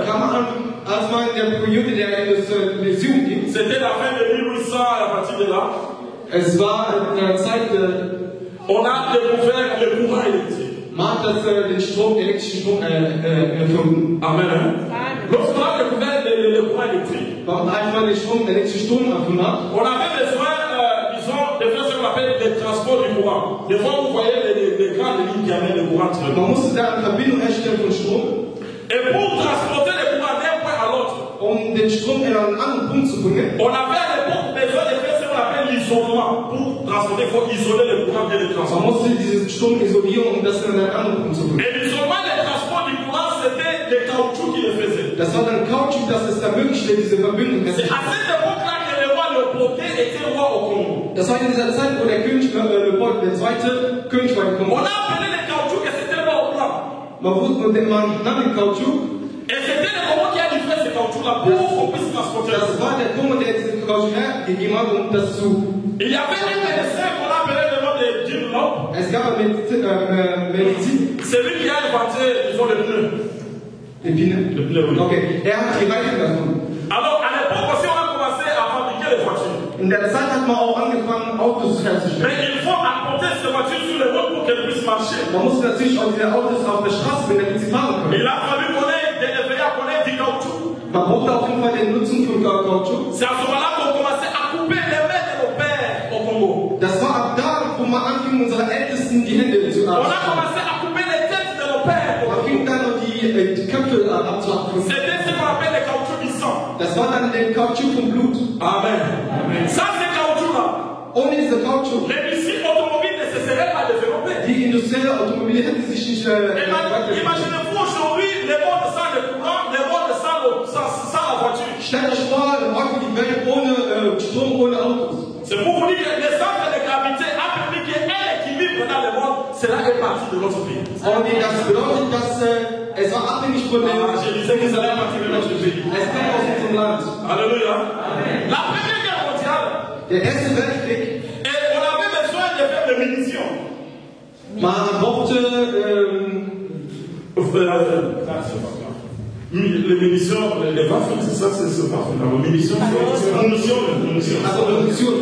Als man in der Periode der Industrialisierung ging, c'était la fin de 1800 à partir de là. Es war in einer Zeit, on a découvert le courant électrique. Man hat den elektrischen Strom erfunden. Amen. Lorsqu'on a découvert le courant électrique, Als man den elektrischen Strom erfunden hat, on avait besoin, disons, de faire ce qu'on appelle le transport du courant. Des fois, vous voyez les grandes lignes qui amènent le courant. man musste da eine Verbindung herstellen von Strom. Et pour transporter le courant d'un point à l'autre, Den Strom in einen anderen Punkt zu bringen, on avait à l'époque besoin de faire ce qu'on appelle l'isolement. Pour transporter, il faut isoler le courant et le man transporter. musste diesen Strom isolieren, um das in einen anderen Punkt zu bringen. Et l'isolement, le transport du courant, c'était le caoutchouc qui le faisait. Das war dann Kautschuk, dass es ermöglichte, diese Verbindung C'est à herzustellen. cette époque-là que le roi Léopoldin était roi au Congo. Das war in dieser Zeit, wo der König, der zweite König war gekommen. On a appelé le caoutchouc et c'était le roi au blanc. Man nannte Kautschuk. Et c'était le Congo qui a livré ce caoutchouc-là pour qu'on puisse transporter. Das war der Kongo, der diesen Kautschuk hergegeben hat, um das zu. Il y avait un médecin qu'on appelait le nom de Dunlop. Es gab Medizin. C'est lui qui a inventé, disons, le pneu. Les Pine. Le pneu, oui. Okay, hat die Reifen erfunden. Alors, à l'époque aussi, on a commencé à fabriquer les voitures. In der Zeit hat man auch angefangen, Autos herzustellen. Mais il faut apporter ces voitures sur les routes pour qu'elles puissent marcher. Man muss natürlich auch diese Autos auf der Straße bringen, damit sie fahren können. Il a fallu qu'on ait du caoutchouc. Man braucht auf jeden Fall den Nutzen von Kautschuk. C'est à ce moment-là qu'on commençait à couper les mains de nos pères au Congo. Das war ab da, wo man anfing, unsere Ältesten die Hände zu On a abschneiden. commencé à couper les têtes de nos pères. Man fing dann noch die Köpfe abzuhacken. C'était ce qu'on appelle le caoutchouc du sang. Das war dann der Kautschuk vom Blut. Amen. Ça, c'est caoutchouc-là. Ohne diese Kautschuk, L'industrie automobile ne se serait pas développée. die industrielle Automobile hätte sich nicht weiterentwickelt. Imaginez-vous aujourd'hui les mondes sans le courant, les mondes sans la voiture. Stellt euch vor, morgen die Welt ohne Strom, ohne Autos. C'est pour vous dire que le centre de gravité a permis qu'il y ait un équilibre dans le monde. Cela est partie de notre pays. Und das bedeutet, dass es war abhängig von dem. Je disais que cela est partie de notre pays. Es kam aus unserem Land. Alléluia. La première guerre mondiale. Der Erste Weltkrieg. Et on avait besoin de faire des munitions. Man brauchte les munitions, les Waffen, c'est ça, c'est ce Waffen. Les munitions.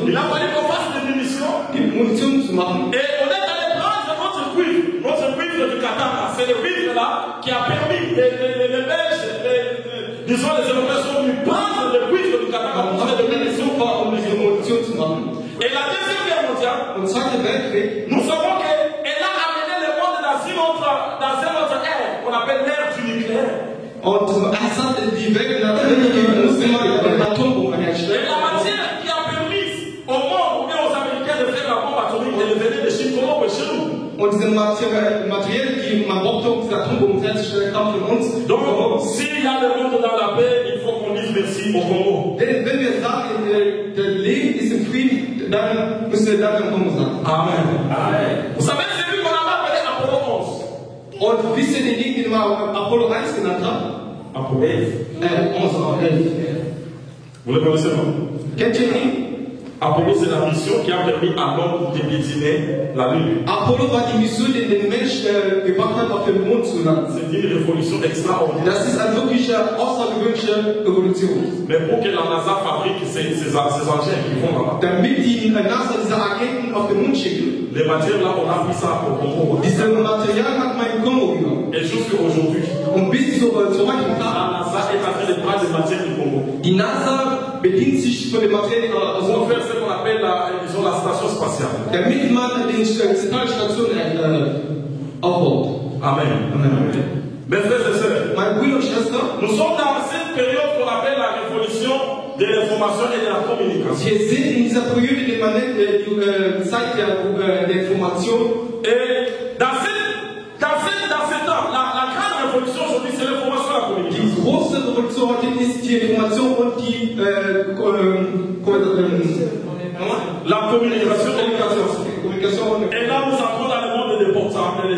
Il a fallu qu'on fasse des munitions. die Munition zu machen. Et on est allé prendre notre cuivre du Qatar. C'est le cuivre là qui a permis les Belges, disons les Européens sont venus prendre le cuivre du Qatar pour faire des munitions. Diese Munition zu machen. Et la deuxième guerre mondiale, Und Zweite Weltkrieg, nous savons qu'elle a amené le monde dans un autre ère qu'on appelle l'ère du nucléaire. und es hat die Welt natürlich musste man Atombomben Et herstellen. la matière qui a permis au monde et aux Américains de faire la bombe atomique, elle venait de chez Colombo et chez nous. Und diese Material, die man brauchte, um diese Atombomben herzustellen, kam von uns. Donc, s'il y a le monde dans la paix, il faut qu'on livre merci au Congo. Denn wenn wir sagen, der Leben ist im Frieden, dann müssen wir dann im Kongo sagen. Amen. Vous savez, c'est lui qu'on avait appelé Apollo 11. Und wisst ihr den mal Apollo 1 genannt hat? Apollo 11. 11. Vous le connaissez, non? Kennt ihr ihn? Apollo, c'est la mission qui a permis à l'homme de piétiner la Lune. Apollo war die Mission, die den Mensch gebracht hat, auf den Mond zu landen. C'est une révolution extraordinaire. Das ist eine wirkliche außergewöhnliche Revolution. Mais pour que la NASA fabrique ces engins qui vont là-bas, Damit die NASA diese Agenten auf den Mond schicken, les matières là, on a pris ça au Congo. dieses Material hat man im Kongo genommen. Et jusqu'à aujourd'hui, Und bis zu heute la NASA est en train de prendre les matières du Congo. die NASA bedient sich von dem Material aus Pour faire ce qu'on appelle la station spatiale. damit man die Zentralstation aufbaut. Amen. Mes frères et sœurs, Mein Bruder und Schwester, nous sommes dans cette période qu'on appelle la révolution de l'information et de la communication. wir sind in dieser Periode, die man nennt die Zeit der Information. Et dans ce temps, la grande révolution aujourd'hui, c'est l'information et la communication. Die große Revolution heute ist die Information und die La communication. Kommunikation. Et là, nous entrons dans le monde des portables,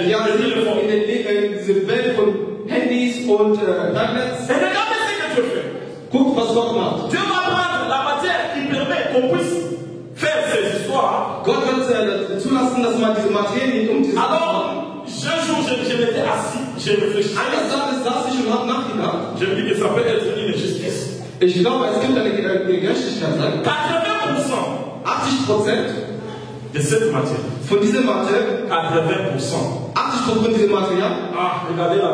Ja, téléphones. in diese Welt von Handys und Tablets. Et regardez ce que Dieu fait. Guckt, was Gott macht. Dieu va prendre la matière qui permet qu'on puisse faire ces histoires. Gott wird zulassen, dass man diese Materien nicht Alors, un jour, je m'étais assis, j'ai réfléchi. Eines Tages saß ich und habe nachgedacht. Je me dis que ça peut être une injustice. Ich glaube, es gibt eine Gerechtigkeit. 80% 80% de cette matière. von dieser Materie, 80%. 80% dieser Material. Ah, regardez la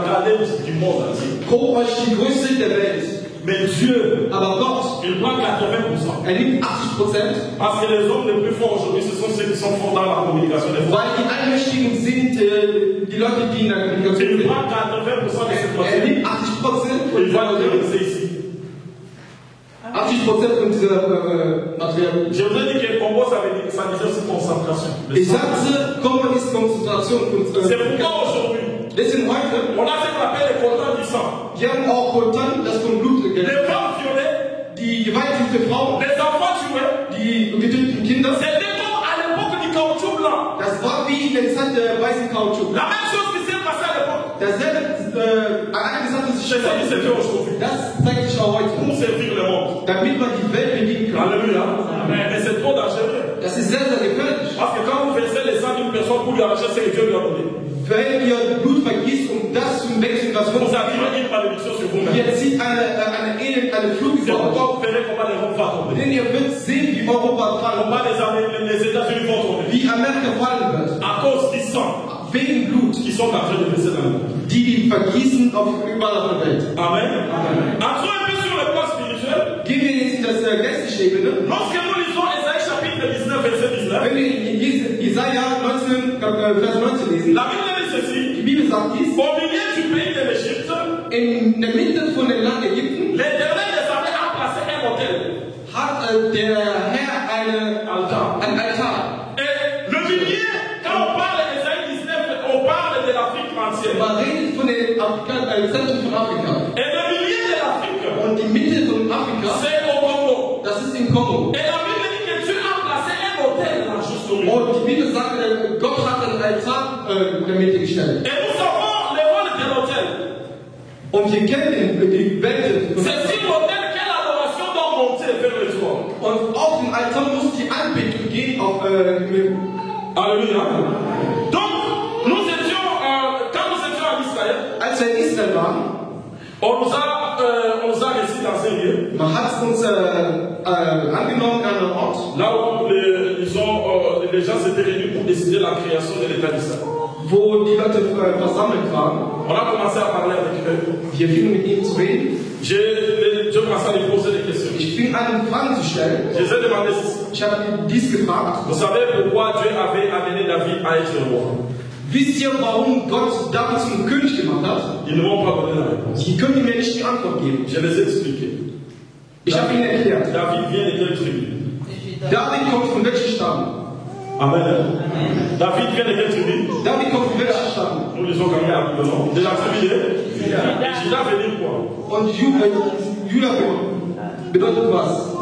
grandeur du monde entier. Guckt euch die Größe der Welt. Mais Dieu, Aber Gott, il prend 80%. nimmt 80%, Parce que les hommes les plus forts aujourd'hui, ce sont ceux qui sont forts dans la communication des forces. weil die Allmächtigen sind die Leute, die in der Kommunikation Il sind. prend 80% de cette matière. Nimmt 80% von Il va le dieser laisser ici. 80% von dieser Material. Je vous ai dit que le combo, ça disait aussi concentration. Ich sagte, Kommen ist Konzentration. C'est pourquoi aujourd'hui, Deswegen heute, on a ce qu'on appelle les coltons du sang. die haben auch Koltan, das von Blut Les gegessen. femmes violées, Die gewalttätige Frauen, les enfants tués. die getöteten Kinder, C'était comme à l'époque du caoutchouc blanc. das war wie in der Zeit der weißen Kautschuk. La même chose qui s'est passée à l'époque. Derselbe Ereignis hatte sich C'est ça qui s'est fait aujourd'hui. Das zeigt sich auch heute. Pour servir le monde. Damit man die Welt bedienen kann. Alléluia. Mais c'est trop dangereux. Das ist sehr, sehr gefährlich. Parce que quand vous versez les sangs d'une personne pour lui arracher ce que Dieu lui a donné, Wenn ihr Blut vergießt, um das zu wechseln, was vous Gott attirez une malédiction sur vous-même. ihr zieht eine Flut C'est über euch. pourquoi vous verrez comment l'Europe va tomber. Denn ihr werdet sehen, wie Europa fallen, Comment les États-Unis vont tomber. wie Amerika fallen wird. À cause du sang Wegen Blut, qui sont en train de verser dans le monde. die vergießen überall auf der Welt. Amen. Entrons un peu sur le plan spirituel. Gehen wir jetzt in das geistliche Ebene. Lorsque nous lisons Ésaïe chapitre 19, verset 19, Wenn wir in Jesaja 19, Vers 19 lesen, la Bible dit ceci. die Bibel sagt dies, Au milieu du pays de l'Égypte, in der Mitte von dem Land Ägypten l'Éternel des armées a placé un autel. hat der Herr einen Altar. Et le milieu, quand on parle d'Ésaïe 19, on parle de l'Afrique entière. Man redet von dem Zentrum von Afrika. Et le milieu de l'Afrique, Und die Mitte von Afrika, c'est au Congo. das ist im Kongo. Et la Bible dit que Dieu a placé un autel là, juste au milieu. Und die Bibel sagt, Gott hat einen Altar in der Mitte gestellt. Et nous savons le rôle de l'autel. Und wir kennen die Welt. C'est sur l'autel que l'adoration doit monter vers le trône. Und auf dem Altar muss die Anbetung gehen auf Alléluia. Donc, quand nous étions en Israël, als wir in Israel waren, on nous a réussi dans un lieu. man hat es uns angenommen an einem Ort, Là où les gens s'étaient réunis pour décider la création de l'État d'Israël. wo die Leute versammelt waren. On a commencé à parler avec eux. Wir fingen mit ihnen zu reden. Je commençais à lui poser des questions. Ich fing an, Fragen zu stellen. Je les ai demandé ceci. Ich habe dies gefragt. Vous savez pourquoi Dieu avait amené David à être roi? Wisst ihr, warum Gott David zum König gemacht hat? Ils ne m'ont pas donné la réponse. Sie können mir nicht die Antwort geben. Je les ai expliqué. Ich habe ihnen erklärt. David vient de quelle tribu? David kommt von welchem Stamm? Amen. David vient de quelle tribu? David kommt von welcher Stamm? Nous lisons quand même rapidement. De la tribu de Juda veut dire quoi? Und Juda bedeutet was?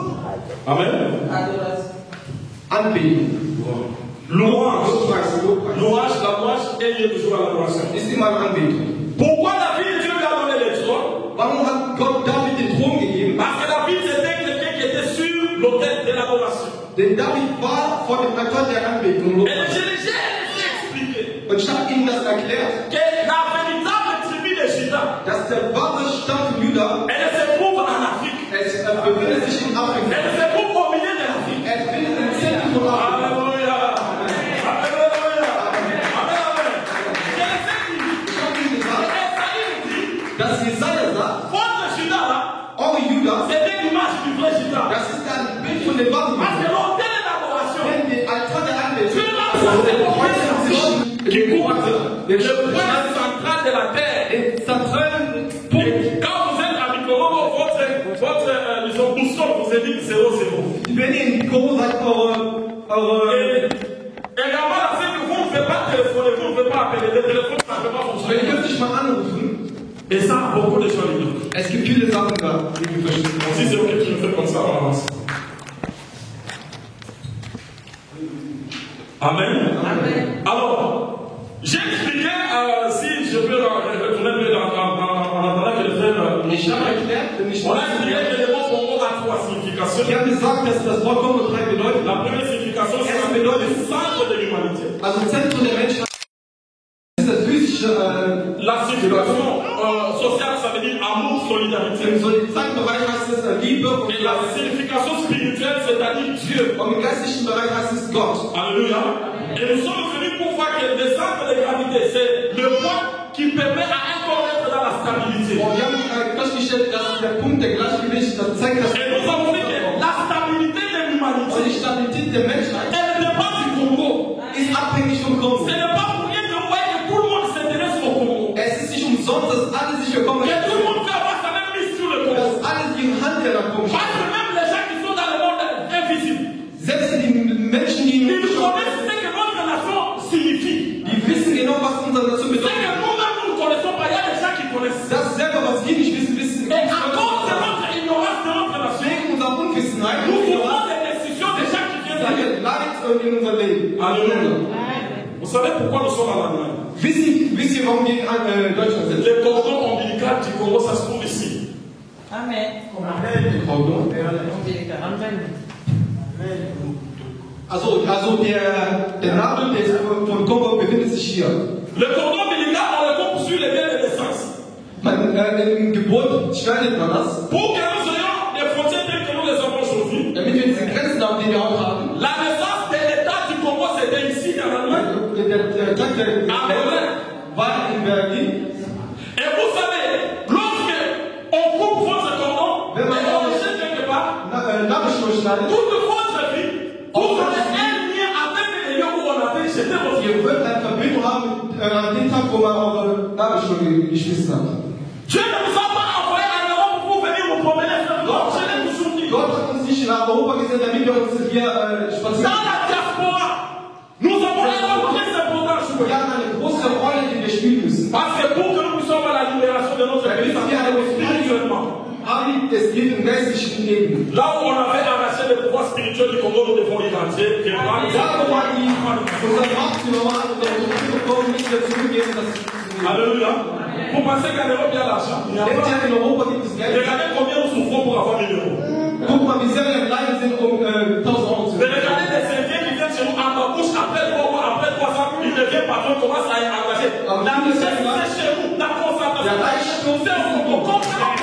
Amen. Anbeten. Louange. Louange, la louange est liée toujours à l'adoration. Ist immer eine Anbetung. Pourquoi David, Dieu lui a donné les trônes? Warum hat Gott David den Thron gegeben? Parce que David c'était quelqu'un qui était sur l'autel de l'adoration. Denn David war vor dem Altar der Anbetung. Et j'ai expliqué Und ich habe ihm das erklärt, que la véritable tribu de Juda, dass der wahre Stamm von Juda, elle se trouve en Afrique. es befindet sich in Afrika. Elle se trouve au milieu de l'Afrique. Er befindet im Zentrum von Afrika. Alléluia. Alléluia. Amen, amen. Ich habe ihm gesagt, dass Jesaja sagt, Votre Juda là, eure Juda, c'était l'image du vrai Juda. das ist ein Bild von dem wahren Parce que Juda. l'autel de l'adoration, Denn der Altar der Anbetung, qui couvre le point central de la terre. den zentralen Et Punkt. quand vous êtes à Mikorobo, votre boussole vous indique 0, 0. Wenn ihr in Koro seid, Et également, la fait que vous ne pouvez pas téléphoner, vous ne pouvez pas appeler, le téléphone, ça ne peut pas wenn fonctionner. ihr dürft nicht mal anrufen, Et ça, beaucoup de gens l'ignorent. es gibt viele Sachen da, die wir verstehen. Si c'est ok, tu le fais comme ça, on avance. Amen. Amen. Alors, j'ai expliqué, si je peux retourner un peu en attendant que le frère. Ich habe erklärt, wenn ich On a expliqué que le mot Congo a trois significations. Ich habe gesagt, dass das Wort Kongo drei bedeutet. La première signification, c'est ça bedeutet le centre de l'humanité. Also Zentrum der Menschheit ist das physische, La signification sociale, ça veut dire amour, solidarité. im sozialen Bereich heißt es Liebe und Et la signification spirituelle, c'est-à-dire Dieu. im geistlichen Bereich heißt es Gott. Alléluia. Et nous sommes venus pour voir que le centre de gravité, c'est le point qui permet à un corps d'être dans la stabilité. Und wir haben festgestellt, dass der Punkt der Gleichgewicht, das zeigt, dass Et nous avons vu que la stabilité de und l'humanité, die Stabilität der Menschheit elle ne dépend du Congo. ist abhängig vom Kongo. Ce n'est pas pour rien que vous voyez que tout le monde s'intéresse au Congo. Es ist nicht umsonst, dass alle sich für Kongo Que tout le monde fait avoir sa même mise sur le Congo. dass alle die Hand der Kongo Parce que même les gens qui sont dans le monde invisible, selbst die Menschen, die ils connaissent ce que notre nation signifie. die wissen genau, was unsere Nation Ce que bedeutet. nous-mêmes nous ne connaissons pas, il y a des gens qui connaissent. Das selber, was wir nicht wissen, wissen Et à cause de notre ignorance de notre nation, wegen unserer Unwissenheit, nous prenons des décisions des gens qui viennent d'ailleurs. Leid in unser Leben. Alléluia. Vous savez pourquoi nous sommes en Allemagne? Wisst ihr, warum wir in Deutschland sind? Le cordon ombilical du Congo, ça se trouve ici. Amen. Cordon. Also der Nabel von Kongo befindet sich hier. Le cordon ombilical, on le coupe sur les lieux de naissance. Im Geburt schneidet man das, Pour que nous ayons des frontières telles que nous les avons aujourd'hui. damit wir diese Grenzen haben, die wir auch haben. La naissance de l'État du Congo, c'était ici, en Allemagne. Der Tag der war in Berlin. Et vous savez, lorsque on coupe votre cordon, et on le jette quelque part, Nabelschnur schneidet. toute votre vie, vous aurez un lien avec les lieux où on avait jeté votre vie. Ihr könnt eine Verbindung haben an dem Tag, wo man eure Nabelschnur geschmissen hat. Dieu ne nous a pas envoyé en Europe pour venir vous promener sur le monde. Je l'ai toujours dit. Gott hat uns nicht nach Europa gesendet, damit wir uns hier spazieren. Dans la diaspora, nous avons un rôle très important à jouer. Wir haben eine große Rolle, die wir spielen müssen. Parce que pour que nous puissions avoir la libération de notre pays, ça vient spirituellement. Aber es geht im geistlichen Leben. Là où on avait arraché le pouvoir spirituel du Congo, nous devons y rentrer. Da, wo man unser Machtübermacht und der Kultur bekommen, nicht mehr zurückgeben, das zu nehmen. Alléluia. Vous pensez qu'en Europe, il y a l'argent? Il n'y a Denkt pas. ihr, in Europa gibt es Geld? Regardez combien nous souffrons pour avoir 1000 euros. Guck mal, wie sehr wir im Leiden sind, um 1000 Euro zu Mais nehmen. regardez les Indiens qui viennent chez nous en bambouche, après 3 mois, après 3 ans, ils deviennent patrons, commencent à y engager. La richesse, c'est chez nous, la concentration. Der Reichtum C'est au Congo. Comprends?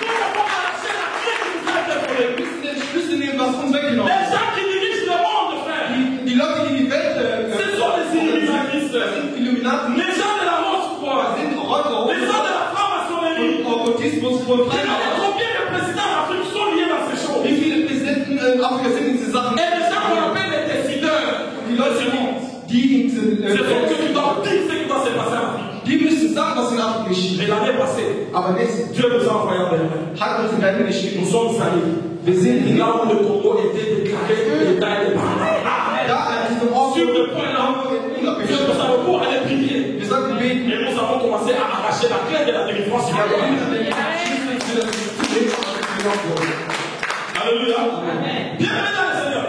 Nous devons arracher la clé qui nous a été volée. Wir müssen den Schlüssel nehmen, was uns weggenommen Les ist. gens qui dirigent le monde, frère, Die Leute, die die Welt ce sont les illuministes. sind Illuminaten, Les gens de la mort froide. sind Rotter Les gens de la franc-maçonnerie. und Okkultismus von Regardez Freimaurern. combien de présidents d'Afrique sont liés dans ces choses. Wie viele Präsidenten in Afrika sind in diese Sachen? Et les gens qu'on appelle les décideurs, Die Leute, die in c'est eux qui doivent dire ce qui doit se passer en Afrique. die müssen sagen, was in Afrika geschieht. Et l'année passée, Aber nächstes Dieu nous a envoyé en Allemagne. hat uns in Berlin Nous geschrieben. sommes allés. Wir sind Là où le Congo était déclaré État indépendant. da an diesem Ort, Sur le point là, nous avons pour aller prier. wir sollten beten. Et nous avons commencé à arracher la clé de la délivrance. Alléluia. Bienvenue dans le Seigneur.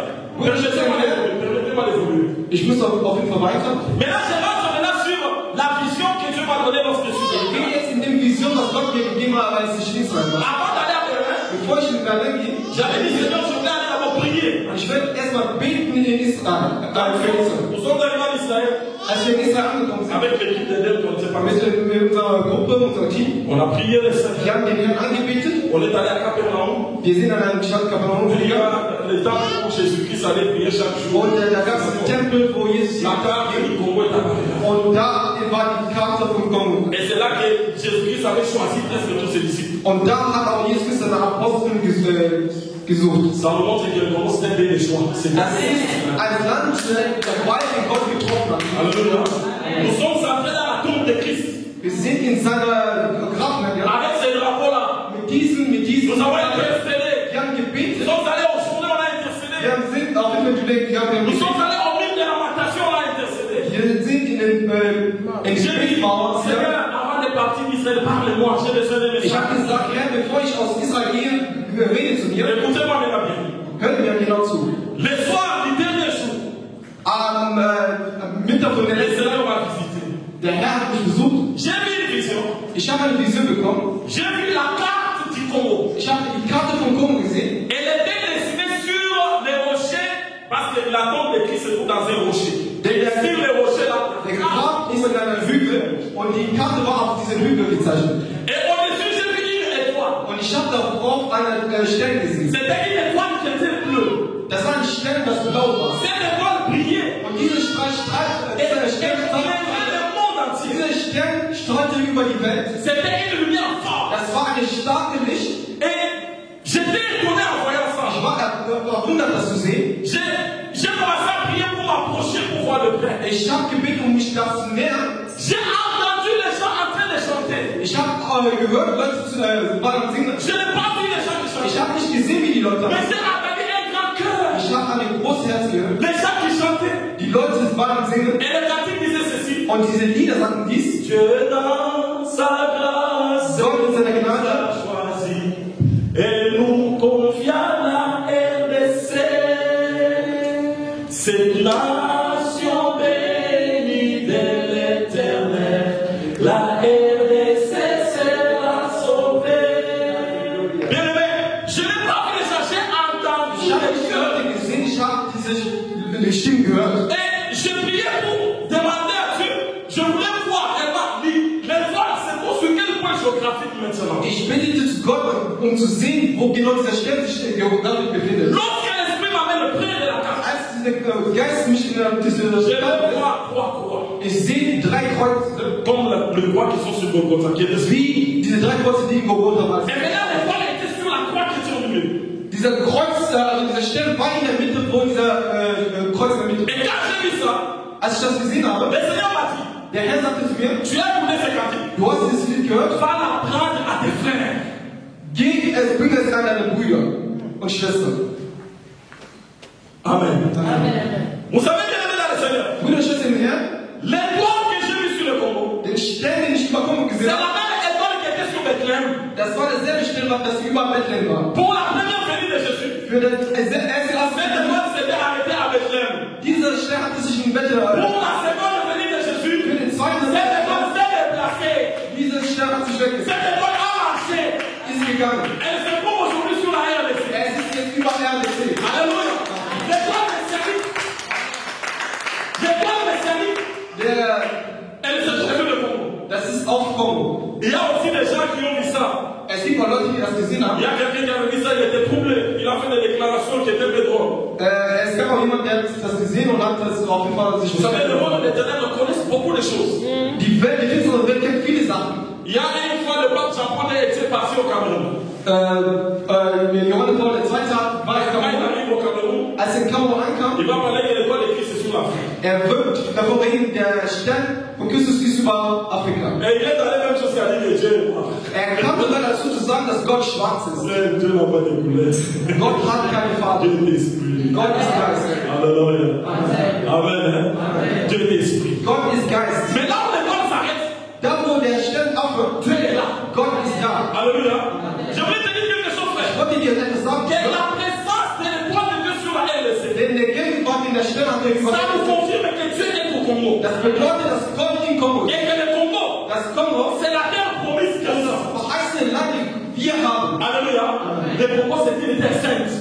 Permettez-moi d'évoluer. Ich muss auf jeden Fall weiter. Maintenant, je rentre maintenant sur la vision que Dieu m'a donnée lorsque je suis Ich venu. gehe jetzt in die Vision, dass Gott mir gegeben hat, als ich in Israel war. Avant d'aller à Berlin, Bevor ich in Berlin gehe, j'avais dit Seigneur, je voulais aller d'abord prier. ich werde erstmal beten in Israel. Für Israel. Nous sommes arrivés en Israël Als wir in Israel angekommen sind, avec l'équipe d'Edel, on ne sait pas mit unserer Gruppe, unserem Team, on a prié le wir Seigneur. haben den Herrn angebetet. On est allé à Capernaum. Wir sind an einem Stadt Kapernaum Il y gegangen. a le temple où Jésus-Christ allait prier chaque jour. Und da gab es einen Tempel, wo Jesus La carte du Congo est apparue. und da war die Karte vom Kongo. Et c'est là que Jésus-Christ avait choisi presque tous ses disciples. Und da hat auch Jesus seine Apostel gesucht. Ça nous montre que le Congo c'est un des choix. C'est Das ist ein Land dabei, den Gott getroffen hat. Alléluia. Nous sommes entrés dans la tombe de Christ. Wir sind in seiner Grabkammer. Avec ces drapeaux-là, Mit diesen, nous avons intercédé. wir haben Nous gebetet. sommes allés au journée, on a intercédé. Wir sind auf den Jubiläum gegangen. Nous sommes allés au mur de lamentation, on a intercédé. Wir sind in den Et j'ai dit, Gebetsmauern. Seigneur, avant de partir d'Israël, parle-moi, j'ai besoin de Ich messages. habe gesagt, Herr, bevor ich aus Israel gehe, rede zu mir. Écoutez-moi maintenant bien. Hört mir genau zu. Le soir du dernier jour, Am Mittag von der le letzten Seigneur m'a visité. der Herr hat mich besucht. J'ai vu une vision. Ich habe eine Vision bekommen. J'ai vu la carte du Congo. Ich habe die Karte von Kongo gesehen. Elle était dessinée sur les rochers, parce que la tombe de Christ se trouve dans un rocher. Et sur les rochers là, Der Grab ist in einer Hügel und die Karte war auf diesen Hügel gezeichnet. et au-dessus j'ai vu une étoile. Und ich habe darauf einen Stern gesehen. C'était une étoile qui était bleue. Das war ein Stern, das blau war. Cette étoile brillait. Und dieser Stern strahlte über die Welt. C'était une lumière forte. Das war eine starke Licht. Et j'étais étonné en voyant Ich ça. war verwundert, das zu sehen. J'ai commencé à prier pour m'approcher pour voir le Père. Ich habe gebeten, um mich da zu nähern. J'ai entendu les gens en train de chanter. Ich habe gehört, Leute waren singen. Je n'ai pas vu les gens qui Ich chantaient. habe nicht gesehen, wie die Leute Mais waren. j'ai entendu un grand cœur. Ich habe an ein großes Herz gehört. Les gens qui chantaient. Die Leute waren singen. Et le cantique disait ceci. Und diese Lieder sagten dies. Dieu dans sa grâce Gott in seiner nous Gnade a choisi et nous confie à la RDC. Cette nation bénie de l'Éternel, la RDC sera sauvée. Bien aimé, je n'ai pas vu les gens, j'ai entendu Ich habe les die chœurs. Leute gesehen, ich habe diese Stimmen gehört. Et je priais pour demander à Dieu, je voulais voir réellement les voies se trouvent sur quel point géographique maintenant. Ich betete zu Gott, um zu sehen, wo genau dieser Stern sich geografisch befindet. Lorsque l'Esprit m'amène le près de la carte, Als dieser Geist mich in diese je vais Stadt, voir trois croix. ich sehe drei Kreuze, Comme le croix qui sont sur Golgotha, qui est dessus. wie diese drei Kreuze, die in Golgotha waren. Et maintenant, les croix étaient sur la croix qui était au milieu. Dieser Kreuz, also dieser Stern war in der Mitte von dieser Kreuz in der Mitte. Et quand j'ai vu ça, Als ich das gesehen habe, le Seigneur m'a dit, der Herr sagte zu mir, tu as écouté ce cantique, du hast dieses Lied gehört, va l'apprendre à tes frères. bring es an deine Brüder und Schwestern. Amen. Vous savez, bien aimé dans le Seigneur, Brüder und Schwestern im Herrn, l'étoile que j'ai vue sur le Congo, den Stern, den ich über Kongo c'est gesehen la habe, même étoile qui était sur Bethléem. das war derselbe Stern, das über Bethlehem war. Pour la première venue de Jésus, Für den erste cette étoile s'était arrêtée à Bethléem. dieser Stern hatte sich in Bethlehem. Pour la seconde venue de Jésus, Für den zweiten cette étoile s'est déplacée. dieser Stern hat sich weggesetzt. Cette étoile a marché. Ist gegangen. Elle se trouve aujourd'hui sur la RDC. Es ist jetzt über RDC. Alléluia. L'étoile messianique. L'étoile messianique, elle se trouve sur le Congo. Das ist auch Kongo. Il y a aussi des gens qui ont vu ça. Es gibt auch Leute, die das gesehen Il haben. y a quelqu'un qui avait vu ça, il était troublé. Il a fait des déclarations qui étaient peu drôles. Es gab auch jemanden, der hat das gesehen und hat das auf jeden Fall sich Vous savez, le monde de l'éternel connaît beaucoup de choses. Die Welt, die finstere Welt kennt viele Sachen. Il y a une fois, le pape japonais était parti au Cameroun. Johannes Paul II war Quand il arrive au Cameroun, als er in Kamerun ankam, il va parler de l'étoile de Christ sur l'Afrique. wird davon reden, der Stern von Christus ist über Afrika. Et il est allé même jusqu'à dire que Dieu, noir. kam sogar dazu zu sagen, dass Gott schwarz ist. Dieu n'a pas de couleur. Gott hat keine Farbe. Dieu est esprit. Gott ist Geist. Alléluia. Amen. Dieu est esprit. Gott ist Geist. Mais là où l'école s'arrête, Da wo der Stern aufhört, Dieu est là. Gott ist da. Alléluia. Je voulais te dire quelque chose, Ich frère. wollte dir etwas sagen. Que la présence de l'étoile de Dieu sur la LSC, Denn der Gegenwart in der Sterne hat er ça nous confirme que Dieu est au Congo. Das bedeutet, dass Gott in Kongo ist. Et que le Congo, Das Kongo c'est la terre promise que nous avons. verheißene Land, die wir haben. Alléluia. Le Congo, c'est une terre sainte.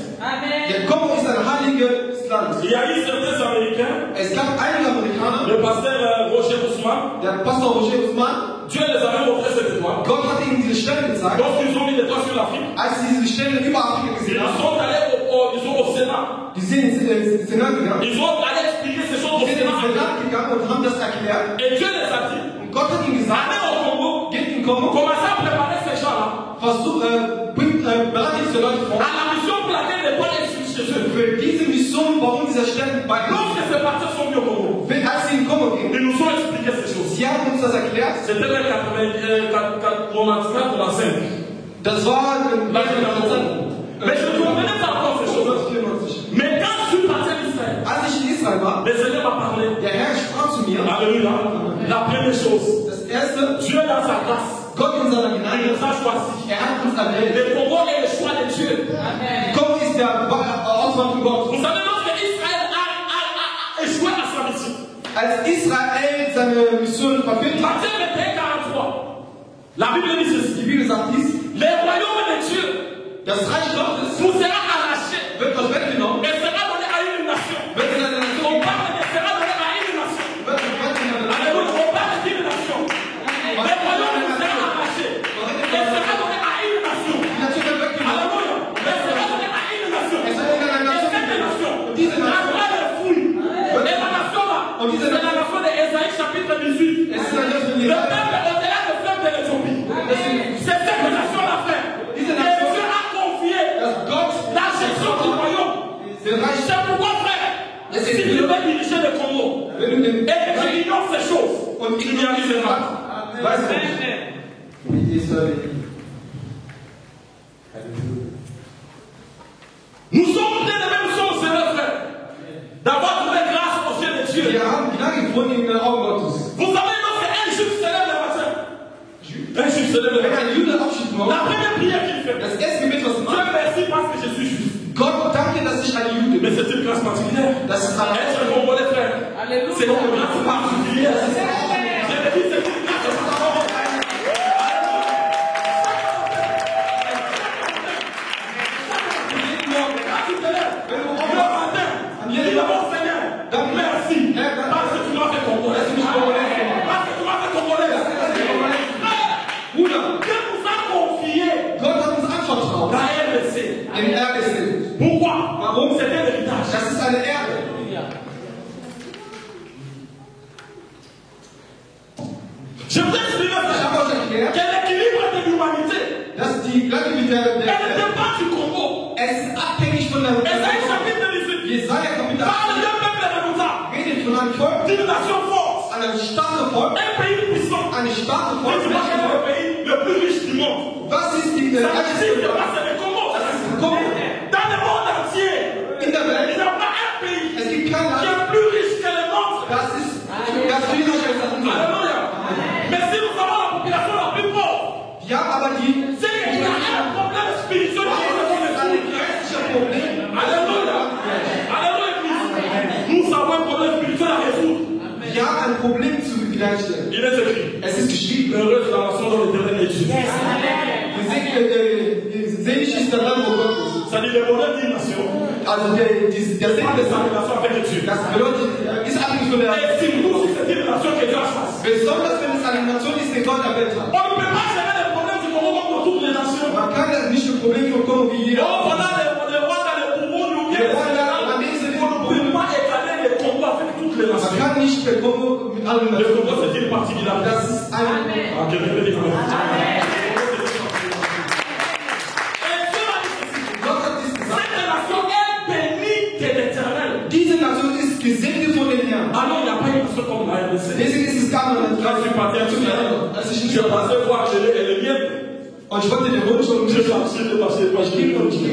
Der Kongo ist ein heiliges Land. Il y a eu certains Américains, Es gab einige Amerikaner, le pasteur Roger Ousmane, der Pastor Roger Ousmane, Dieu les avait montré cette étoile. Gott hat ihnen diese Sterne gezeigt. Lorsqu'ils ont mis l'étoile sur l'Afrique, Als sie diese Sterne über Afrika ils gesehen haben, sont allés au Sénat. die sind ins Senat gegangen. Ils ont allé expliquer ces choses au Die sind ins Sénat. Senat gegangen und haben das erklärt. Et Dieu les a dit, Und Gott hat ihnen gesagt, allez au Congo, geht in Kongo, commencez à préparer ces gens-là bereitet diese Leute vor. à la mission pour laquelle l'étoile est chez eux. Für diese Mission, warum dieser Stern bei uns Lorsque ces partis sont venus au Congo, ist. Als sie in Kongo gingen, ils nous ont expliqué ces choses. sie haben uns das erklärt. C'était le 94-95. Das war Là, j'étais au Congo. Mais je ne comprenais pas encore ces choses. 1994. Mais quand je suis parti en Israël, Als ich in Israel war, le Seigneur m'a parlé. der Herr sprach zu mir, Alléluia. La première chose, das erste, Dieu dans sa grâce, Gott in seiner il Gnade, nous a choisis. er hat uns erwählt. Le Congo est le choix de Dieu. Kongo ist der Auswahl von Gott. Vous savez, lorsque Israël a échoué à sa mission, Als Israel seine Mission verfehlt hat, Matthieu 21, 43, la Bible dit ceci. die Bibel sagt dies, Le royaume de Dieu das Reich Gottes vous sera arraché wird euch weggenommen, et sera donné à une nation. wird in eine Nation On parle de sera donné à une nation. wird in eine Alléluia, Nation. on parle d'une nation. Le royaume vous sera arraché et sera donné à une nation. Die Nation wird weggenommen. Alléluia, mais sera donné à une nation. Es wird in eine Et Nation cette gegeben. nation, Und diese la Nation, gloire est fouille. Et la nation là, c'est la nation d'Ésaïe chapitre 18. es ist eine Nation, die Le peuple au-delà des fleuves de l'Éthiopie. C'est cette nation là, frère. Et Dieu a confié dass Gott la gestion du royaume. den Reich, C'est pourquoi, frère, si tu veux diriger le Congo wenn du den et que tu ignores ces choses, und il n'y arrivera pas. weißt du, wie Israel. Nous sommes pleins de même chose, Seigneur, frère. D'avoir trouvé grâce aux yeux de Dieu. Wir haben Gnade gefunden in den Augen Gottes. Vous savez, lorsque un juif se lève le matin, un juif se lève le Wenn matin, ein Jude aufsteht la morgen, première prière qu'il fait, das erste Gebet, was er Dieu macht, merci parce que je suis juif. Gott, danke, dass ich ein Jude Mais bin. c'est une grâce particulière. Das ist eine Être congolais, frère, c'est une grâce particulière. Je le dis, c'est une grâce particulière. Merci. Parce que tu m'as fait congolais. Parce que tu m'as fait congolais. Bruder, Dieu nous a confié Gott hat uns anvertraut. la RDC. Den RDC. Pourquoi? Warum? C'est un héritage. Das ist eine Erde. Je vous explique Ich habe euch erklärt, que l'équilibre de l'humanité, dass die Gleichgewicht elle ne dépend du Congo. es ist abhängig von der Esaïe chapitre 18 Jesaja Kapitel parle 8 d'un peuple redoutable, redet von einem Volk, d'une nation forte, einem starken Volk, un pays puissant. eine starke Et Volk. tu vois quel est le pays le plus riche du monde? Was ist die Ça n'existe pas, c'est le Congo. Kongo? Dans le monde entier, In der il Welt, n'y a pas un pays es gibt kein qui Land, est plus riche que le nôtre. das ist das Friedrich als das unsere. Alléluia. Mais si nous avons la population la plus pauvre, Ja, aber die c'est qu'il y a un problème spirituel qui est dans le ein monde. geistlicher Problem. Alléluia. Alléluia, Église. Nous avons un problème spirituel à résoudre. Ja, ein Problem zu gleichstellen. Il est écrit. Es ist geschrieben. Heureuse la nation dont l'Éternel est Dieu. Selig ist der Land, wo Gott ist. Ça dit le bonheur d'une nation. Also der C'est pas Segen de des sa relation avec Dieu. Das bedeutet, ist abhängig von der. Et si nous, si c'est une relation que Dieu a choisie, Besonders wenn es eine Nation ist, die Gott erwählt hat. on ne peut pas gérer les problèmes du Congo comme pour toutes les nations. Man kann das nicht das Problem von Kongo wie jeder. Oh, voilà les Rwanda, les Burundi ou bien les Sénégal. On ne peut pas égaler les Congo avec toutes les Man nations. kann nicht den Kongo mit allen Le Nationen. Congo, c'est une particularité. Das ist eine. Ah, quelqu'un peut dire Amen. Gott hat dies gesagt. Cette nation est bénie de l'Éternel. Diese Nation ist gesegnet von den Herrn. Alors, il n'y a pas une nation comme la RDC. Deswegen ist es gar nicht. Quand je suis parti à Tunis, Als ich je pensais voir le lien Und ich wollte den Wunsch und Je marchais.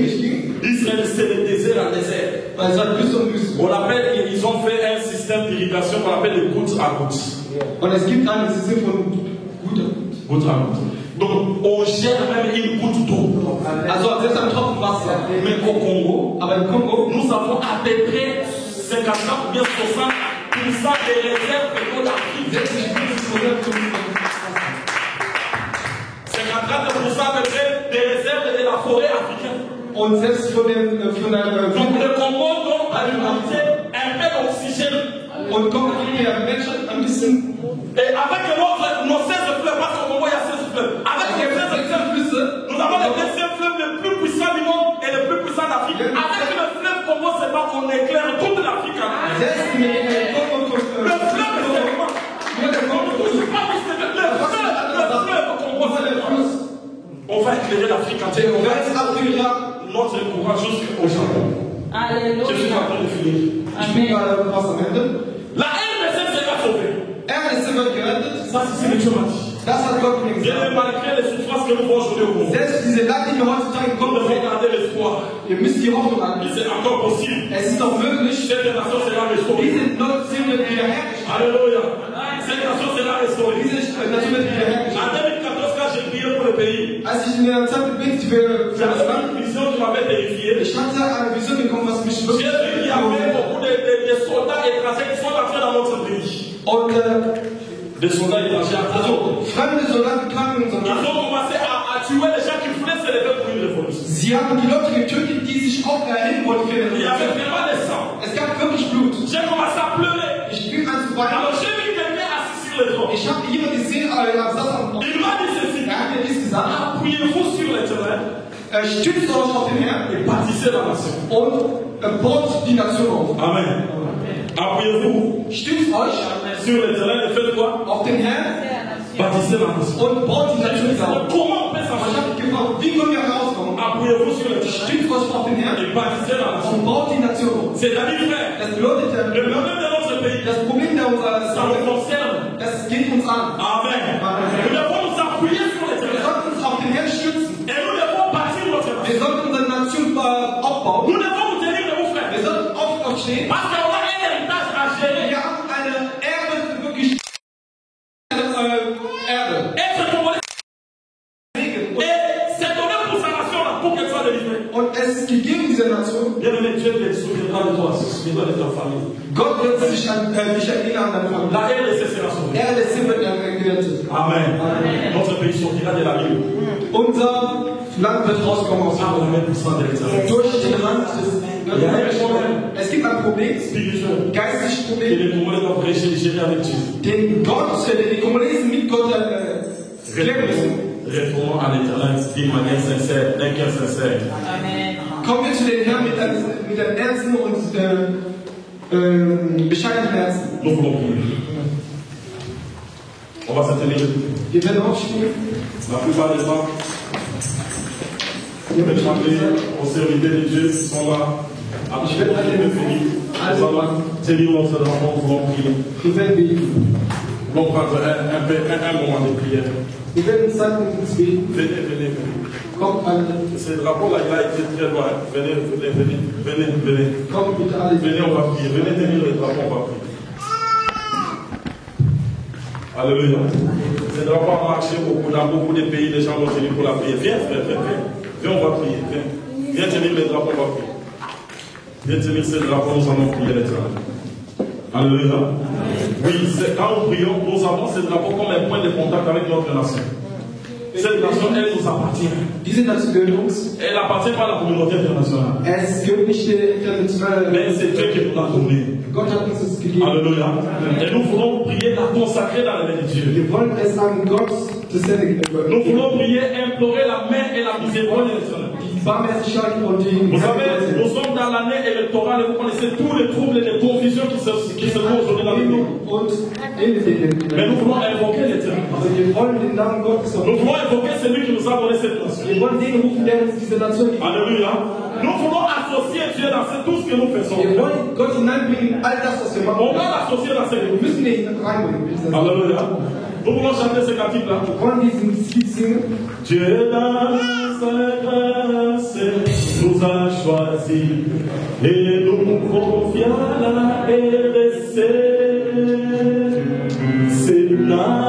ich ging. Israël, c'est le désert à désert. Weil es hat Wüste und Wüste. On appelle, ils ont fait un système d'irrigation qu'on appelle les gouttes à gouttes. Und es gibt ein System von guter. Gouttes à gouttes. Donc, on gère même une goutte d'eau. Also selbst ein Tropfen Wasser. Mais au Congo, Aber im Kongo, nous avons à peu près 54 ou bien 60% des réserves d'eau d'Afrique. 54% à peu près des réserves de la forêt africaine. und selbst von der Donc le Congo doit alimenter un peu d'oxygène. und Kongo gibt der Menschen ein bisschen. Et avec nos 16 fleuves, parce qu'au Congo il y a 16 fleuves, avec nos 16 fleuves, nous avons le deuxième fleuve le plus puissant du monde et le plus puissant d'Afrique. Avec le fleuve Congo, c'est pas qu'on éclaire toute l'Afrique. Le fleuve, c'est quoi? Le fleuve Congo, c'est le fleuve. On va éclairer l'Afrique entière. On va éclairer notre courage jusqu'au Japon. Alléluia. Je suis en train de finir. La RDC sera sauvée. Ça, c'est ce que Dieu m'a dit. Bien malgré les souffrances que nous voyons aujourd'hui au Congo. Comme de regarder l'espoir. C'est encore possible. Cette nation sera restaurée. Alléluia. Cette nation sera restaurée. En 2014, quand j'ai prié pour le pays, j'avais une vision qui m'avait terrifié. J'ai vu qu'il y avait beaucoup de soldats étrangers qui sont entrés dans notre pays. Des soldats étrangers à Congo. Ils ont commencé à tuer les gens qui voulaient se lever pour une révolution. Sie haben die Leute getötet, die sich aufheben wollten für Il y avait vraiment des sangs. Es gab wirklich Blut. J'ai commencé à pleurer. Ich fing an zu weinen. Alors j'ai vu quelqu'un assis sur le trône. Ich habe jemanden gesehen, er saß am Il m'a dit ceci. Er hat mir dies gesagt. Appuyez-vous sur l'éternel Stützt euch auf den Herrn et bâtissez la nation. und baut die Nation auf. Amen. Appuyez-vous Stützt euch sur l'éternel et faites quoi? auf den Herrn Bâtissez la nation. und baut die Nation auf. Comment on peut s'en Ich habe gefragt, wie können wir rauskommen? Appuyez-vous sur l'éternel Stützt euch auf den Herrn et bâtissez la nation. und baut die Nation auf. C'est-à-dire, frère, Das bedeutet, le problème de notre pays, das Problem der ça nous concerne. das geht uns an. Amen. Nous devons nous appuyer sur Wir l'éternel. sollten uns auf den Herrn stützen. Et nous devons bâtir notre nation. Wir sollten unsere Nation aufbauen. Nous devons nous tenir debout, frère. Wir sollten aufstehen. Parce qu'on a un héritage à gérer. Wir haben eine Erbe, wirklich Erbe. Être congolais. Et c'est donné pour sa nation là, pour qu'elle soit délivrée. Und es ist gegeben, diese Nation. Bien aimé, Dieu te souviendra de toi, se souviendra de ta famille. Gott wird sich an dich erinnern an deine Familie. La RDC sera sauvée. RDC wird gerettet. Amen. Notre pays sortira de la Bible. Unser Land wird rauskommen aus Par dem la même puissance de l'éternel. durch den Hand des. Es gibt ein Problem, Spirituel. geistiges Et Problem, les Congolais doivent gérer avec Dieu. den die Kommunisten mit Gott klären müssen. Retournons à l'éternel d'une manière sincère, d'un cœur sincère. Amen. Kommen wir zu den Herrn mit einem ernsten und bescheidenen Herzen. Nous voulons prier. On va se tenir. Wir werden aufstehen. La plupart des gens, les chanteurs, aux serviteurs de Dieu sont là. Après, je vais aller finir. Nous allons tenir notre drapeau, nous voulons prier. Wir werden beten. Nous allons prendre un moment de prière. Wir werden Zeiten ins Beten. Venez. Kommt alle. Ce drapeau-là, il a été très loin. Venez. Kommt bitte alle. Venez, on va prier. Venez tenir le drapeau, on va prier. Alléluia. Ce drapeau a marché dans beaucoup de pays. Les gens vont venir pour la prière. Viens, frère. Viens, on va prier. Viens tenir le drapeau, on va prier. Viens tenir ce drapeau, nous allons prier l'éternel. Alléluia. Oui, quand nous prions, nous avons ce drapeau comme un point de contact avec notre nation. Cette nation, elle nous appartient. Diese Nation gehört uns. Elle appartient pas à la communauté internationale. Es gehört nicht der internationale. Mais c'est Dieu qui nous l'a donné. Gott hat uns das gegeben. Alléluia. Et nous voulons prier la consacrer dans les mains de Dieu. Wir wollen es an Gott zu senden. Nous voulons prier, implorer la main et la miséricorde de l'éternel. Die Barmherzigkeit und die. Vous savez, nous sommes dans l'année électorale et vous connaissez tous les troubles et les confusions qui se font aujourd'hui dans le pays. Mais nous voulons invoquer l'éternel. Also wir wollen den Namen Gottes. Nous voulons invoquer celui qui nous a donné cette nation. Wir wollen den rufen, der uns diese Nation gibt. Alléluia. Nous voulons associer Dieu dans tout ce que nous faisons. Wir wollen Gott hineinbringen in all das, was wir machen. On va l'associer dans cette Wir müssen ihn reinbringen. Alléluia. Nous voulons chanter ce cantique-là. Want diesen Lied singen? Dieu dans sa grâce nous a choisis et nous confie à la RDC. C'est là